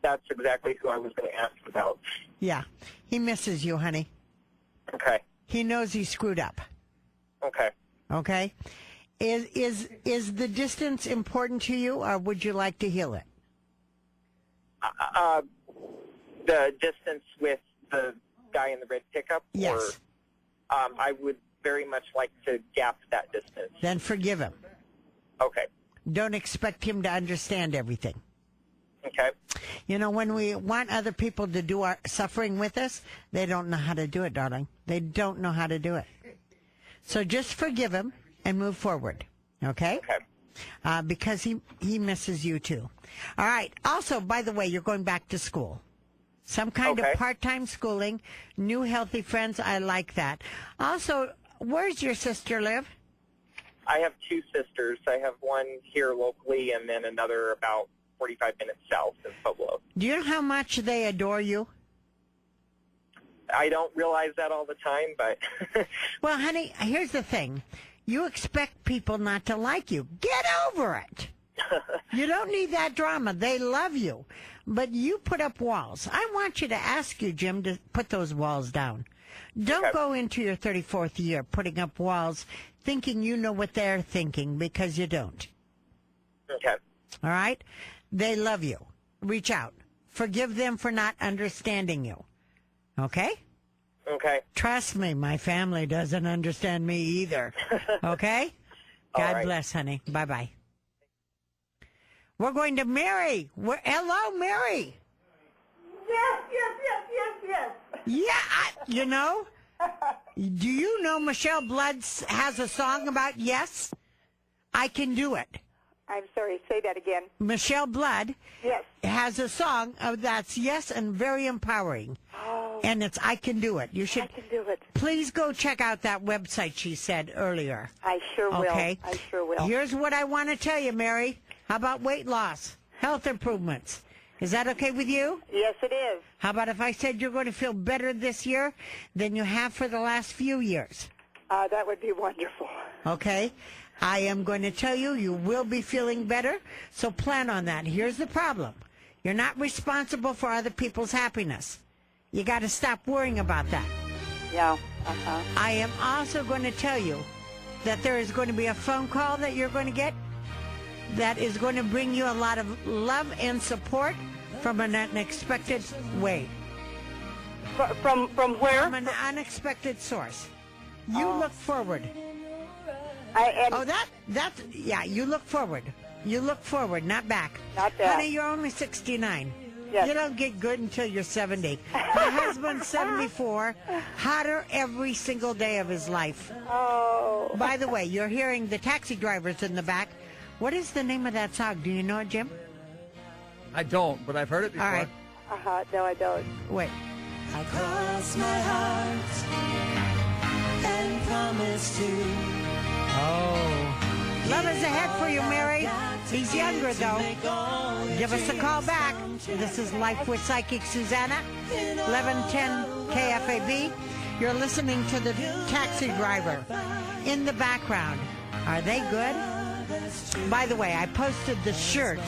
That's exactly who I was going to ask about. Yeah. He misses you, honey. Okay. He knows he screwed up. Okay. Okay? Is the distance important to you, or would you like to heal it? The distance with the guy in the red pickup? Yes. Or, I would very much like to gap that distance. Then forgive him. Okay. Don't expect him to understand everything. Okay. You know, when we want other people to do our suffering with us, they don't know how to do it, darling. They don't know how to do it. So just forgive him and move forward. Okay? Okay. Because he misses you too. All right. Also, by the way, you're going back to school. Some kind of part-time schooling, new healthy friends. I like that. Also, where's your sister live? I have two sisters. I have one here locally and then another about 45 minutes south in Pueblo. Do you know how much they adore you? I don't realize that all the time, but... Well, honey, here's the thing. You expect people not to like you. Get over it. You don't need that drama. They love you. But you put up walls. I want you to ask you, Jim, to put those walls down. Don't go into your 34th year putting up walls thinking you know what they're thinking, because you don't. Okay. All right? They love you. Reach out. Forgive them for not understanding you. Okay? Okay. Trust me, my family doesn't understand me either. Okay? God right. bless, honey. Bye-bye. We're going to Mary. Hello, Mary. Yes. Yeah, do you know Michelle Blood has a song about yes? I can do it. I'm sorry, say that again. Michelle Blood Yes. has a song that's yes and very empowering. Oh. And it's I Can Do It. You should I can do it. please go check out that website she said earlier. I sure will. Okay. I sure will. Here's what I want to tell you, Mary. How about weight loss, health improvements? Is that okay with you? Yes, it is. How about if I said you're going to feel better this year than you have for the last few years? That would be wonderful. Okay. I am going to tell you, you will be feeling better, so plan on that. Here's the problem. You're not responsible for other people's happiness. You got to stop worrying about that. Yeah. I am also going to tell you that there is going to be a phone call that you're going to get that is going to bring you a lot of love and support from an unexpected way. From where? From an unexpected source. You look forward. You look forward. You look forward, not back. Not back. Honey, you're only 69. Yes. You don't get good until you're 70. My husband's 74, hotter every single day of his life. Oh. By the way, you're hearing the taxi drivers in the back. What is the name of that song? Do you know it, Jim? I don't, but I've heard it before. All right. No, I don't. Wait. I cross my heart and promise to. Oh. Love is ahead for you, Mary. He's younger, though. Give us a call back. This is Life with Psychic Suzanna, 1110 KFAB. You're listening to the taxi driver in the background. Are they good? By the way, I posted the shirt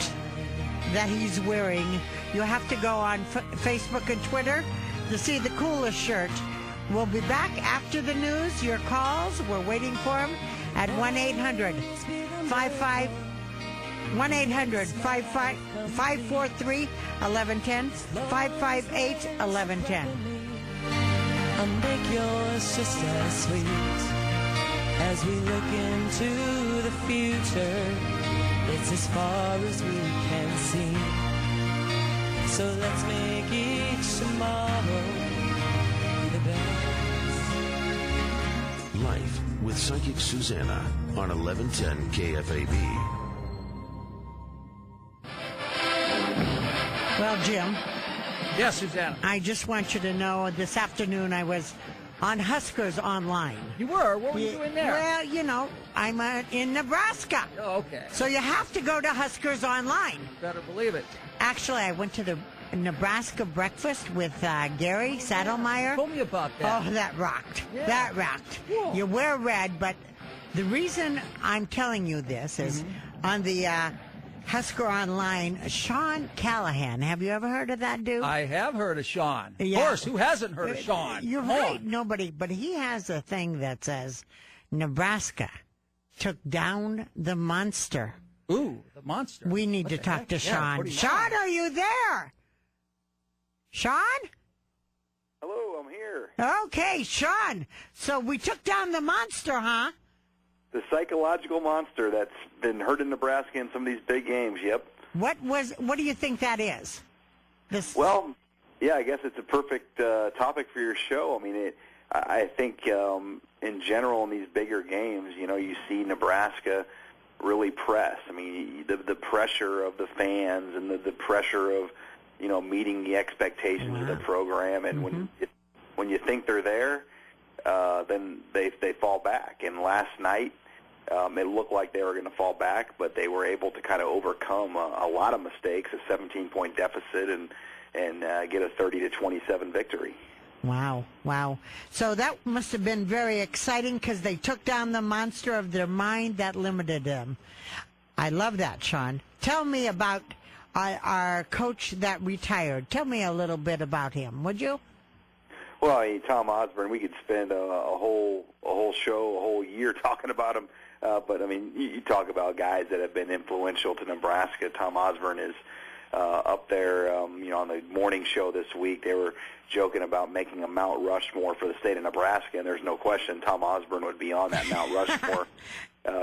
that he's wearing. You have to go on Facebook and Twitter to see the coolest shirt. We'll be back after the news. Your calls, we're waiting for them at 1-800-543-1110, 558-1110. I'll make yours just as sweet as we look into the future. It's as far as we can see. So let's make each tomorrow the best. Life with Psychic Suzanna on 1110 KFAB. Well, Jim. Yes, Susanna. I just want you to know this afternoon I was on Huskers Online. You were? What were you doing there? Well, I'm in Nebraska. Oh, okay. So you have to go to Huskers Online. Better believe it. Actually, I went to the Nebraska breakfast with Gary Saddlemeyer. Tell me about that. Oh, that rocked. Yeah. That rocked. Cool. You wear red, but the reason I'm telling you this is on the Husker Online, Sean Callahan. Have you ever heard of that dude? I have heard of Sean. Yeah. Of course, who hasn't heard of Sean? You're Come right. on. Nobody. But he has a thing that says Nebraska took down the monster. Ooh, the monster. We need What to the talk heck? to Yeah, Sean. what do you Sean, want? are you there? Sean? Hello, I'm here. Okay, Sean. So we took down the monster, huh? The psychological monster that's been hurting Nebraska in some of these big games, yep. What do you think that is? Well, yeah, I guess it's a perfect topic for your show. I mean, I think in general in these bigger games, you see Nebraska really press. I mean, the pressure of the fans and the pressure of, meeting the expectations of the program. And when you think they're there, then they fall back. And last night, it looked like they were going to fall back, but they were able to kind of overcome a lot of mistakes, a 17-point deficit, and get a 30-27 victory. Wow. So that must have been very exciting because they took down the monster of their mind that limited them. I love that, Sean. Tell me about our coach that retired. Tell me a little bit about him, would you? Well, Tom Osborne, we could spend a whole show, a whole year talking about him. But, I mean, you talk about guys that have been influential to Nebraska. Tom Osborne is up there, on the morning show this week. They were joking about making a Mount Rushmore for the state of Nebraska, and there's no question Tom Osborne would be on that Mount Rushmore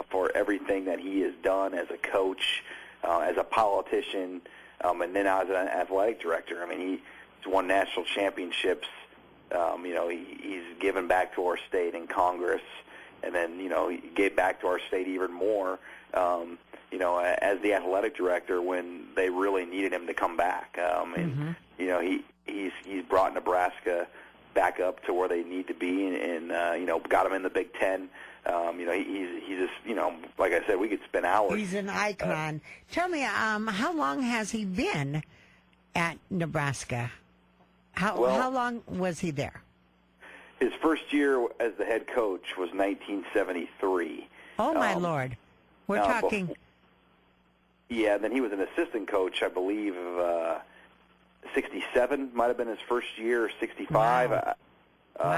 for everything that he has done as a coach, as a politician, and then now as an athletic director. I mean, he's won national championships. He's given back to our state in Congress, and then, he gave back to our state even more, as the athletic director when they really needed him to come back. He's brought Nebraska back up to where they need to be, and got them in the Big Ten. He's just, like I said, we could spend hours. He's an icon. Tell me, how long has he been at Nebraska? How long was he there? His first year as the head coach was 1973. Oh, my Lord. We're talking... Yeah, then he was an assistant coach, I believe, 67 might have been his first year, 65. Wow.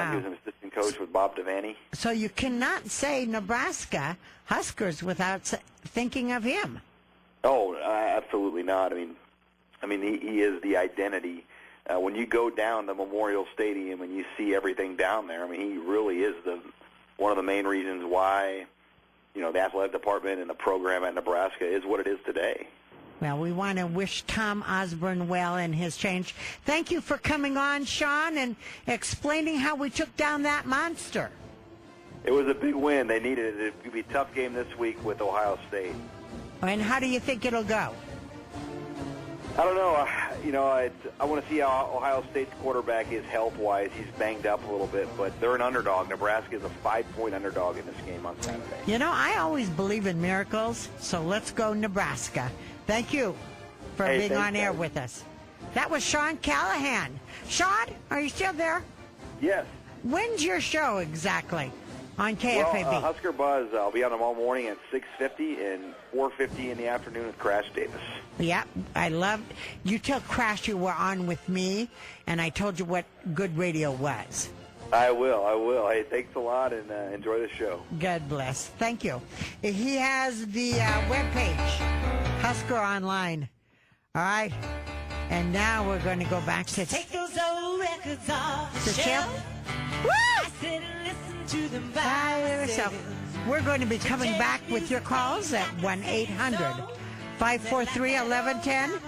He was an assistant coach with Bob Devaney. So you cannot say Nebraska Huskers without thinking of him. Oh, absolutely not. I mean, he is the identity. When you go down to Memorial Stadium and you see everything down there, I mean, he really is one of the main reasons why, the athletic department and the program at Nebraska is what it is today. Well, we want to wish Tom Osborne well in his change. Thank you for coming on, Sean, and explaining how we took down that monster. It was a big win. They needed it. It would be a tough game this week with Ohio State. And how do you think it'll go? I don't know. I want to see how Ohio State's quarterback is health-wise. He's banged up a little bit, but they're an underdog. Nebraska is a 5-point underdog in this game on Saturday. I always believe in miracles, so let's go Nebraska. Thank you for being on air with us. That was Sean Callahan. Sean, are you still there? Yes. When's your show exactly on KFAB? Well, Husker Buzz, I'll be on tomorrow morning at 6:50 and 4:50 in the afternoon with Crash Davis. Yeah, I love. You tell Crash you were on with me, and I told you what good radio was. I will. Hey, thanks a lot, and enjoy the show. God bless. Thank you. He has the webpage, Husker Online. All right. And now we're going to go back to... Take those old records off the shelf. Woo! I sit and listen to them by yourself. We're going to be coming back with your calls at 1-800-543-1110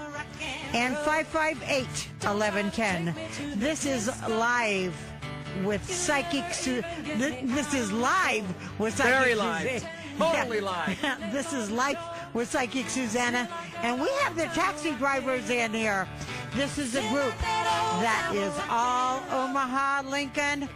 and 558-1110. This is live with Psychic This is live with Psychic Very live. Totally live. This is live with Psychic Suzanna. And we have the taxi drivers in here. This is a group that is all Omaha, Lincoln.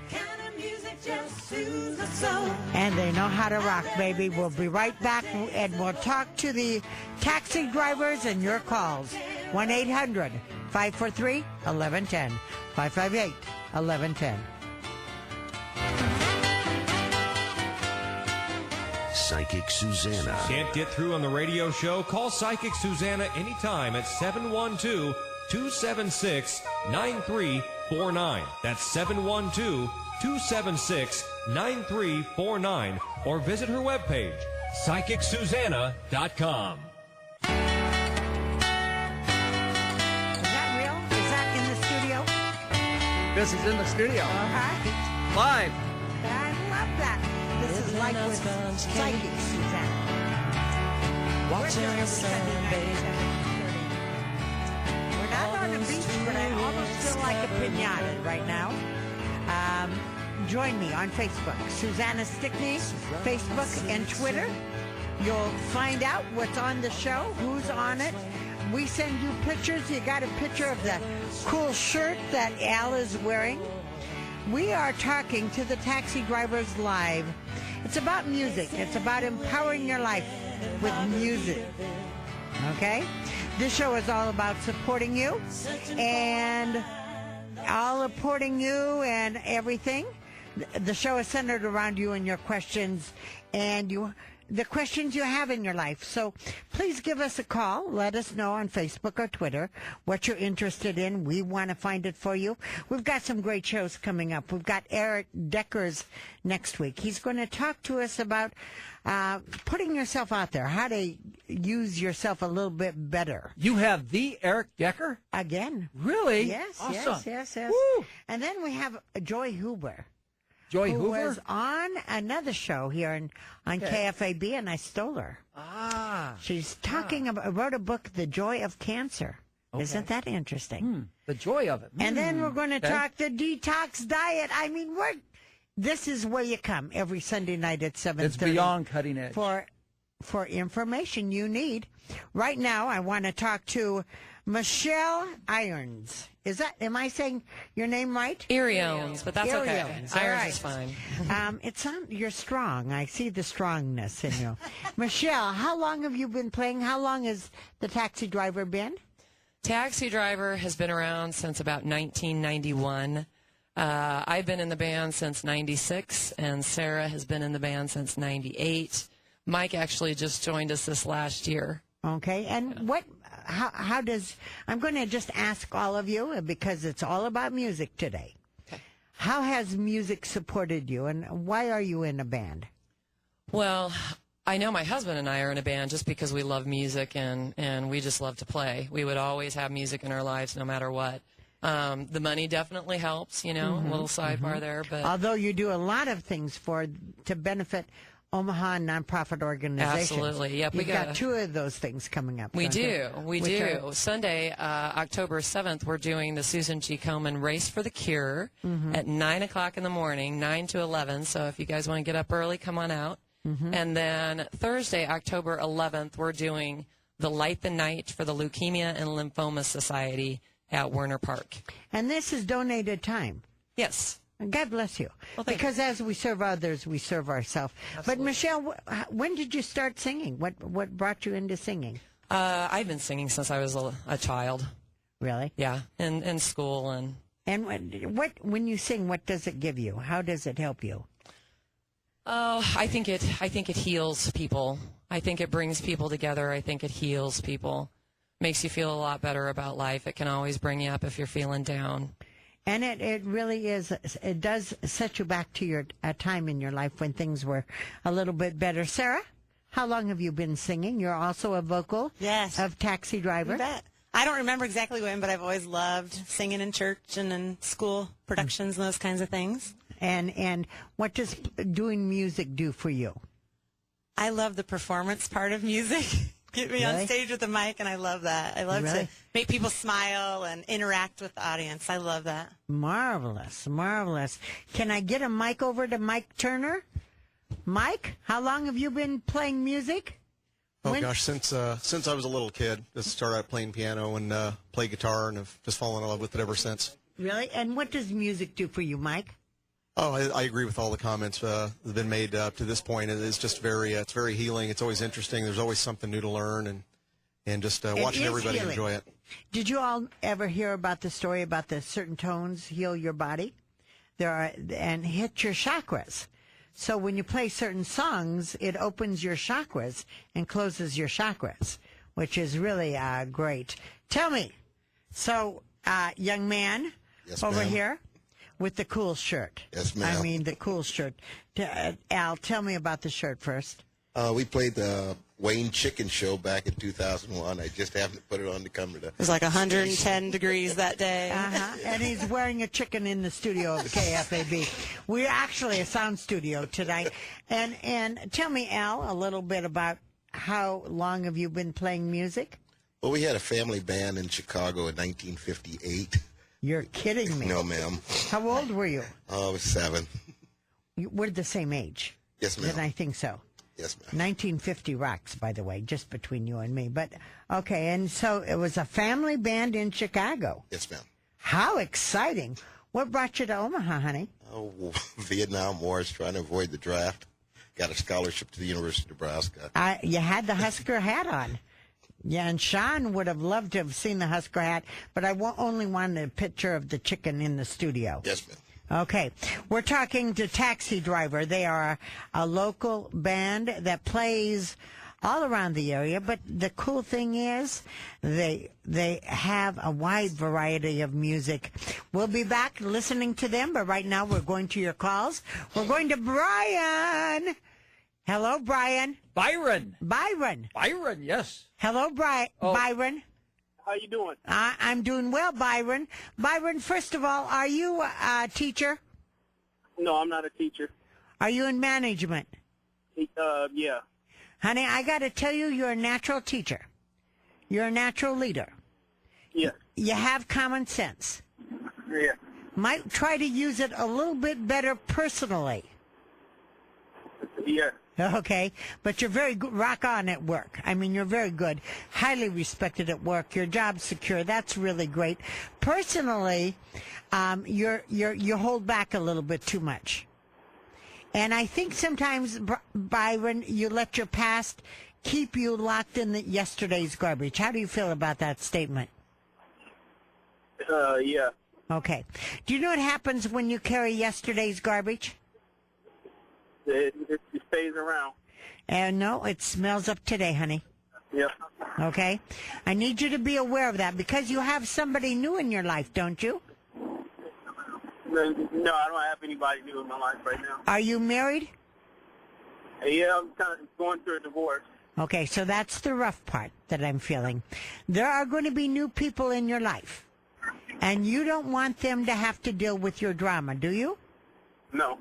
And they know how to rock, baby. We'll be right back, and we'll talk to the taxi drivers and your calls. 1-800-543-1110. 558-1110. Psychic Suzanna. Can't get through on the radio show? Call Psychic Suzanna anytime at 712-276-9349. That's 712-276-9349. Or visit her webpage, PsychicSusanna.com. Is that real? Is that in the studio? This is in the studio. All right. Live. I love that. This is like with Psychic Suzanne. Watching the sun, baby. We're not on the beach, but I almost feel like a pinata right now. Join me on Facebook, Susanna Stickney, Facebook and Twitter. You'll find out what's on the show, who's on it. We send you pictures. You got a picture of the cool shirt that Al is wearing. We are talking to the taxi drivers live. It's about music. It's about empowering your life with music. Okay? This show is all about supporting you and everything. The show is centered around you and your questions and the questions you have in your life. So please give us a call. Let us know on Facebook or Twitter what you're interested in. We want to find it for you. We've got some great shows coming up. We've got Eric Deckers next week. He's going to talk to us about putting yourself out there, how to use yourself a little bit better. You have the Eric Decker? Again. Really? Yes, awesome. yes. Woo. And then we have Joy Huber. Joy who Hoover? was on another show here on KFAB, and I stole her. Ah. She's talking about, wrote a book, The Joy of Cancer. Okay. Isn't that interesting? The joy of it. And then we're going to talk the detox diet. I mean, this is where you come every Sunday night at 7:30. It's beyond cutting edge. For information you need. Right now, I want to talk to Michelle Irons. Am I saying your name right? Iriones, but that's okay. Iriones. Irons is fine. You're strong. I see the strongness in you. Michelle, how long have you been playing? How long has the Taxi Driver been? Taxi Driver has been around since about 1991. I've been in the band since 96, and Sarah has been in the band since 98. Mike actually just joined us this last year. Okay, and how does, I'm going to just ask all of you, because it's all about music today. Okay. How has music supported you, and why are you in a band? Well, I know my husband and I are in a band just because we love music and we just love to play. We would always have music in our lives no matter what. The money definitely helps, a little sidebar there. But although you do a lot of things to benefit Omaha nonprofit organizations. Absolutely. Yep. We've got two of those things coming up. We do. Sunday, October 7th, we're doing the Susan G. Komen Race for the Cure at 9 o'clock in the morning, 9 to 11. So if you guys want to get up early, come on out. And then Thursday, October 11th, we're doing the Light the Night for the Leukemia and Lymphoma Society at Werner Park. And this is donated time. Yes. God bless you. Well, because as we serve others, we serve ourselves. But Michelle, when did you start singing? What brought you into singing? I've been singing since I was a child. Really? Yeah, in school and. And when you sing, what does it give you? How does it help you? Oh, I think it heals people. I think it brings people together. I think it heals people. Makes you feel a lot better about life. It can always bring you up if you're feeling down. And it really is. It does set you back to a time in your life when things were a little bit better. Sarah, how long have you been singing? You're also a vocal of Taxi Driver. You bet. I don't remember exactly when, but I've always loved singing in church and in school productions and those kinds of things. And what does doing music do for you? I love the performance part of music. Get me on stage with the mic, and I love that. I love to make people smile and interact with the audience. I love that. Marvelous, marvelous. Can I get a mic over to Mike Turner? Mike, how long have you been playing music? Gosh, since I was a little kid. Just started out playing piano and play guitar, and have just fallen in love with it ever since. Really? And what does music do for you, Mike? Oh, I agree with all the comments that have been made up to this point. It's just it's very healing. It's always interesting. There's always something new to learn, and just watching everybody enjoy it. Did you all ever hear about the story about the certain tones heal your body? And hit your chakras. So when you play certain songs, it opens your chakras and closes your chakras, which is really great. Tell me, so young man over here. With the cool shirt. Yes, ma'am. I mean, the cool shirt. Al, tell me about the shirt first. We played the Wayne Chicken Show back in 2001. I just happened to put it on the cover. It was like 110 degrees that day. And he's wearing a chicken in the studio of KFAB. We're actually a sound studio tonight. And tell me, Al, a little bit about how long have you been playing music? Well, we had a family band in Chicago in 1958. You're kidding me. No, ma'am. How old were you? I was 7. We're the same age. Yes, ma'am. I think so. Yes, ma'am. 1950 rocks, by the way, just between you and me. But, okay, and so it was a family band in Chicago. Yes, ma'am. How exciting. What brought you to Omaha, honey? Oh, Vietnam War. I was trying to avoid the draft. Got a scholarship to the University of Nebraska. You had the Husker hat on. Yeah, and Sean would have loved to have seen the Husker hat, but I only wanted a picture of the chicken in the studio. Yes, ma'am. Okay. We're talking to Taxi Driver. They are a local band that plays all around the area, but the cool thing is they have a wide variety of music. We'll be back listening to them, but right now we're going to your calls. We're going to Brian. Hello, Brian. Byron, yes. Hello, Byron. How you doing? I'm doing well, Byron. Byron, first of all, are you a teacher? No, I'm not a teacher. Are you in management? Yeah. Honey, I got to tell you, you're a natural teacher. You're a natural leader. Yeah. You have common sense. Yeah. Might try to use it a little bit better personally. Yeah. Okay, but you're very good, rock on at work. I mean, you're very good, highly respected at work. Your job's secure. That's really great. Personally, you hold back a little bit too much, and I think sometimes, Byron, you let your past keep you locked in yesterday's garbage. How do you feel about that statement? Yeah. Okay. Do you know what happens when you carry yesterday's garbage? It stays around. And no, it smells up today, honey. Yeah. Okay? I need you to be aware of that because you have somebody new in your life, don't you? No, I don't have anybody new in my life right now. Are you married? Yeah, I'm kind of going through a divorce. Okay, so that's the rough part that I'm feeling. There are going to be new people in your life, and you don't want them to have to deal with your drama, do you? No.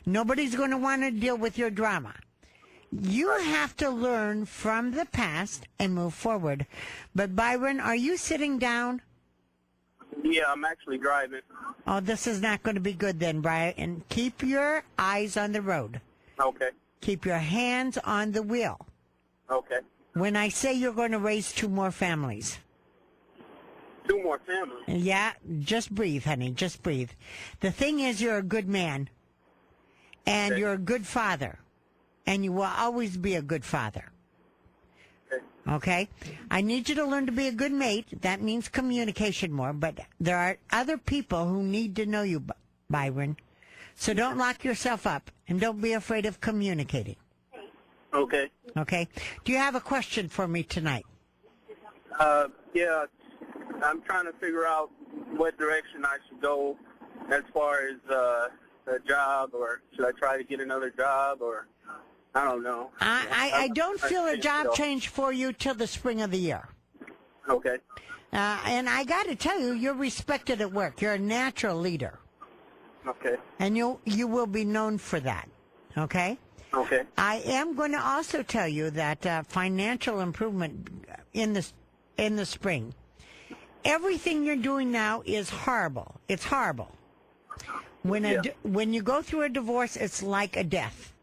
Nobody's going to want to deal with your drama. You have to learn from the past and move forward. But Byron, are you sitting down? Yeah, I'm actually driving. Oh, this is not going to be good then, Brian. And keep your eyes on the road. Okay. Keep your hands on the wheel. Okay. When I say you're going to raise 2 more families. 2 more families? Yeah, just breathe, honey. Just breathe. The thing is, you're a good man. And you're a good father. And you will always be a good father. Okay? I need you to learn to be a good mate. That means communication more. But there are other people who need to know you, Byron. So don't lock yourself up. And don't be afraid of communicating. Okay. Okay? Do you have a question for me tonight? Yeah. I'm trying to figure out what direction I should go as far as a job, or should I try to get another job, or I don't know. I don't feel a job change for you till the spring of the year. Okay. And I got to tell you, you're respected at work. You're a natural leader. Okay. And you will be known for that. Okay? Okay. I am going to also tell you that financial improvement in the spring. Everything you're doing now is horrible. It's horrible. When you go through a divorce, it's like a death.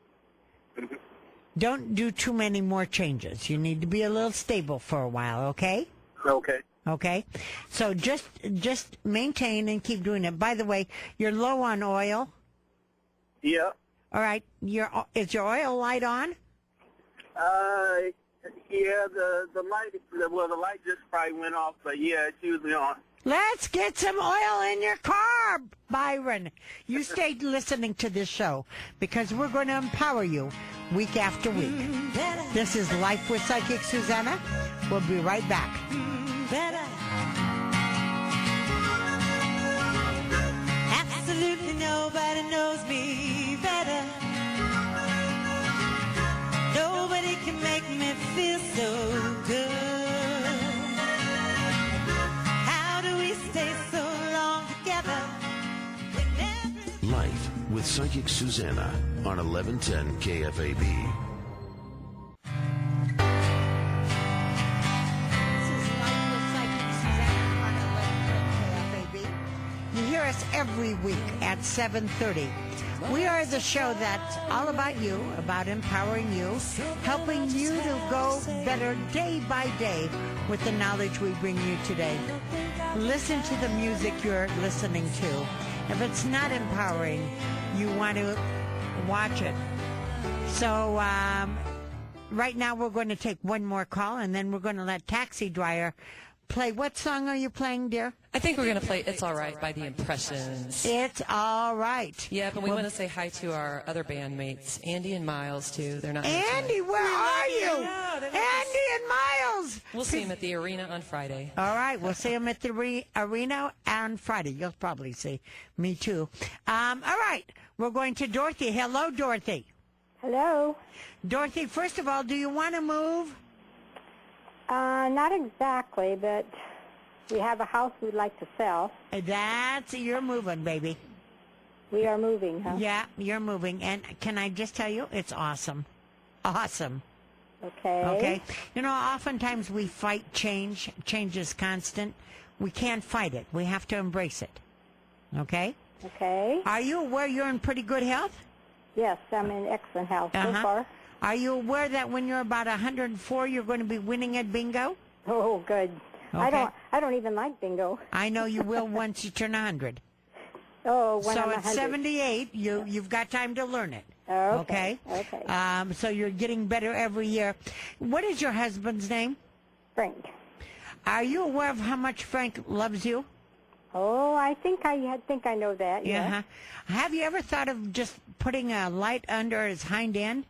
Don't do too many more changes. You need to be a little stable for a while, okay? Okay. Okay? So just maintain and keep doing it. By the way, you're low on oil. Yeah. All right. Is your oil light on? Yeah, the light, the light just probably went off, but yeah, it's usually on. Let's get some oil in your car, Byron. You stay listening to this show because we're going to empower you week after week. This is Life with Psychic Suzanna. We'll be right back. Absolutely nobody knows me better. Nobody can make me feel so good. How do we stay so long together? Life with Psychic Suzanna on 1110 KFAB. You hear us every week at 7:30. We are the show that's all about you, about empowering you, helping you to go better day by day with the knowledge we bring you today. Listen to the music you're listening to. If it's not empowering, you want to watch it. So right now we're going to take one more call, and then we're going to let Taxi Dryer play. What song are you playing, dear? I think we're going to play It's All Right by The Impressions. It's All Right. Yeah, but we want to say hi to our other bandmates, Andy and Miles, too. They're not here Andy, tonight. where are you? Andy and Miles. We'll see them at the arena on Friday. All right, we'll see them at the arena on Friday. You'll probably see me, too. All right, we're going to Dorothy. Hello, Dorothy. Hello. Dorothy, first of all, do you want to move? Not exactly, but we have a house we'd like to sell. You're moving, baby. We are moving, huh? Yeah, you're moving. And can I just tell you, it's awesome. Awesome. Okay. Okay. You know, oftentimes we fight change. Change is constant. We can't fight it. We have to embrace it. Okay? Okay. Are you aware you're in pretty good health? Yes, I'm in excellent health so far. Are you aware that when you're about 104, you're going to be winning at bingo? Oh, good. Okay. I don't even like bingo. I know you will once you turn 100. Oh, when so I'm at 100. 78, you've got time to learn it. Oh, Okay. So you're getting better every year. What is your husband's name? Frank. Are you aware of how much Frank loves you? Oh, I think I know that. Yeah. Have you ever thought of just putting a light under his hind end?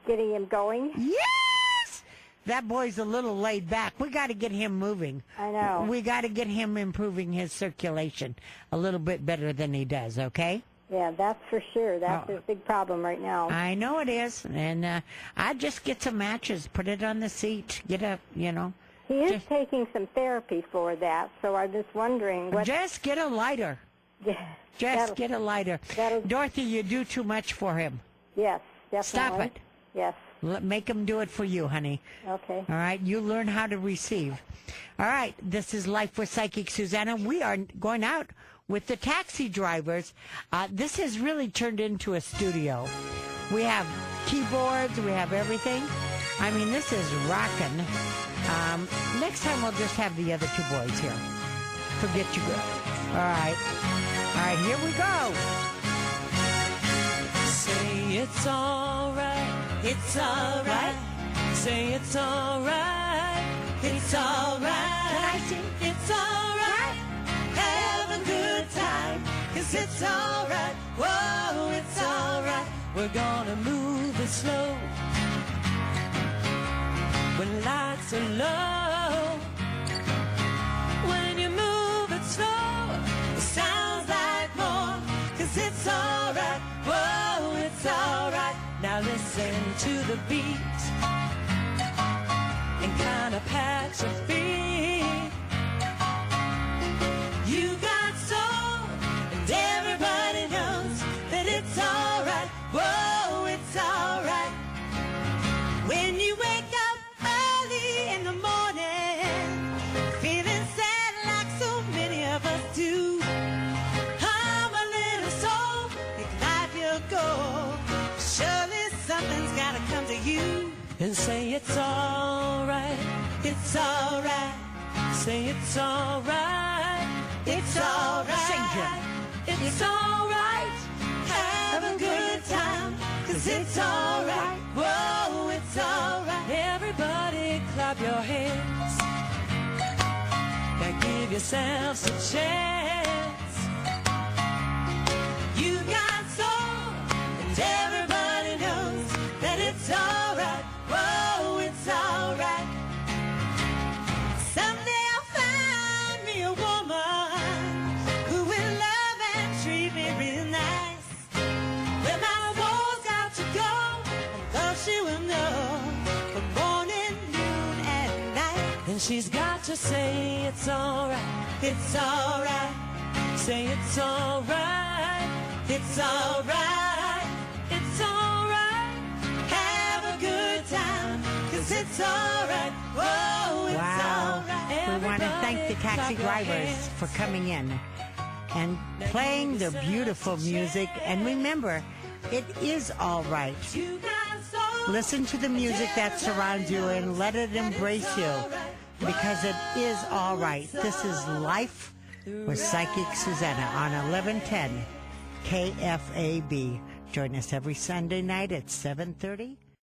Getting him going? Yes! That boy's a little laid back. We got to get him moving. I know. We got to get him improving his circulation a little bit better than he does, okay? Yeah, that's for sure. That's his big problem right now. I know it is. And I'd just get some matches, put it on the seat, get up, you know. He is taking some therapy for that, so I'm just wondering what... Just get a lighter. Yeah, Just get a lighter. Dorothy, you do too much for him. Yes, definitely. Stop it. Yes. Make him do it for you, honey. Okay. All right? You learn how to receive. All right. This is Life with Psychic Suzanna. We are going out with the taxi drivers. This has really turned into a studio. We have keyboards. We have everything. I mean, this is rocking. Next time we'll just have the other two boys here. Forget you girl. All right. All right, here we go. Say it's all right. It's all right. Say it's all right. It's all right. Can I sing? It's all right. Have a good time. 'Cause it's all right. Whoa, it's all right. We're gonna move it slow. When lights are low. When you move it slow, it sounds like more. 'Cause it's all right. Whoa, it's all right. Now listen to the beat and kind of pat your feet. You got soul, and everybody knows that it's all right. Whoa, it's all right. When you wake up early in the morning, feeling sad like so many of us do, hum a little soul, ignite your goal. Surely something's gotta come to you and say it's all right. It's all right. Say it's all right. It's all right. Sing, Jim. It's all right. Have a good time. 'Cause it's all right. Whoa, it's all right. Everybody clap your hands. Now give yourselves a chance. You got soul, and everybody knows that it's all right. Whoa, it's all right. Someday I'll find me a woman who will love and treat me real nice. When my woes got to go, I know she will know from morning, noon, and night. And she's got to say it's all right. It's all right. Say it's all right. It's all right. It's all right. Have a good time. 'Cause it's all right. Whoa, it's all right. We want to thank the taxi drivers for coming in and playing the beautiful music. And remember, it is all right. Listen to the music that surrounds you and let it embrace you, because it is all right. This is Life with Psychic Suzanna on 1110 KFAB. Join us every Sunday night at 7:30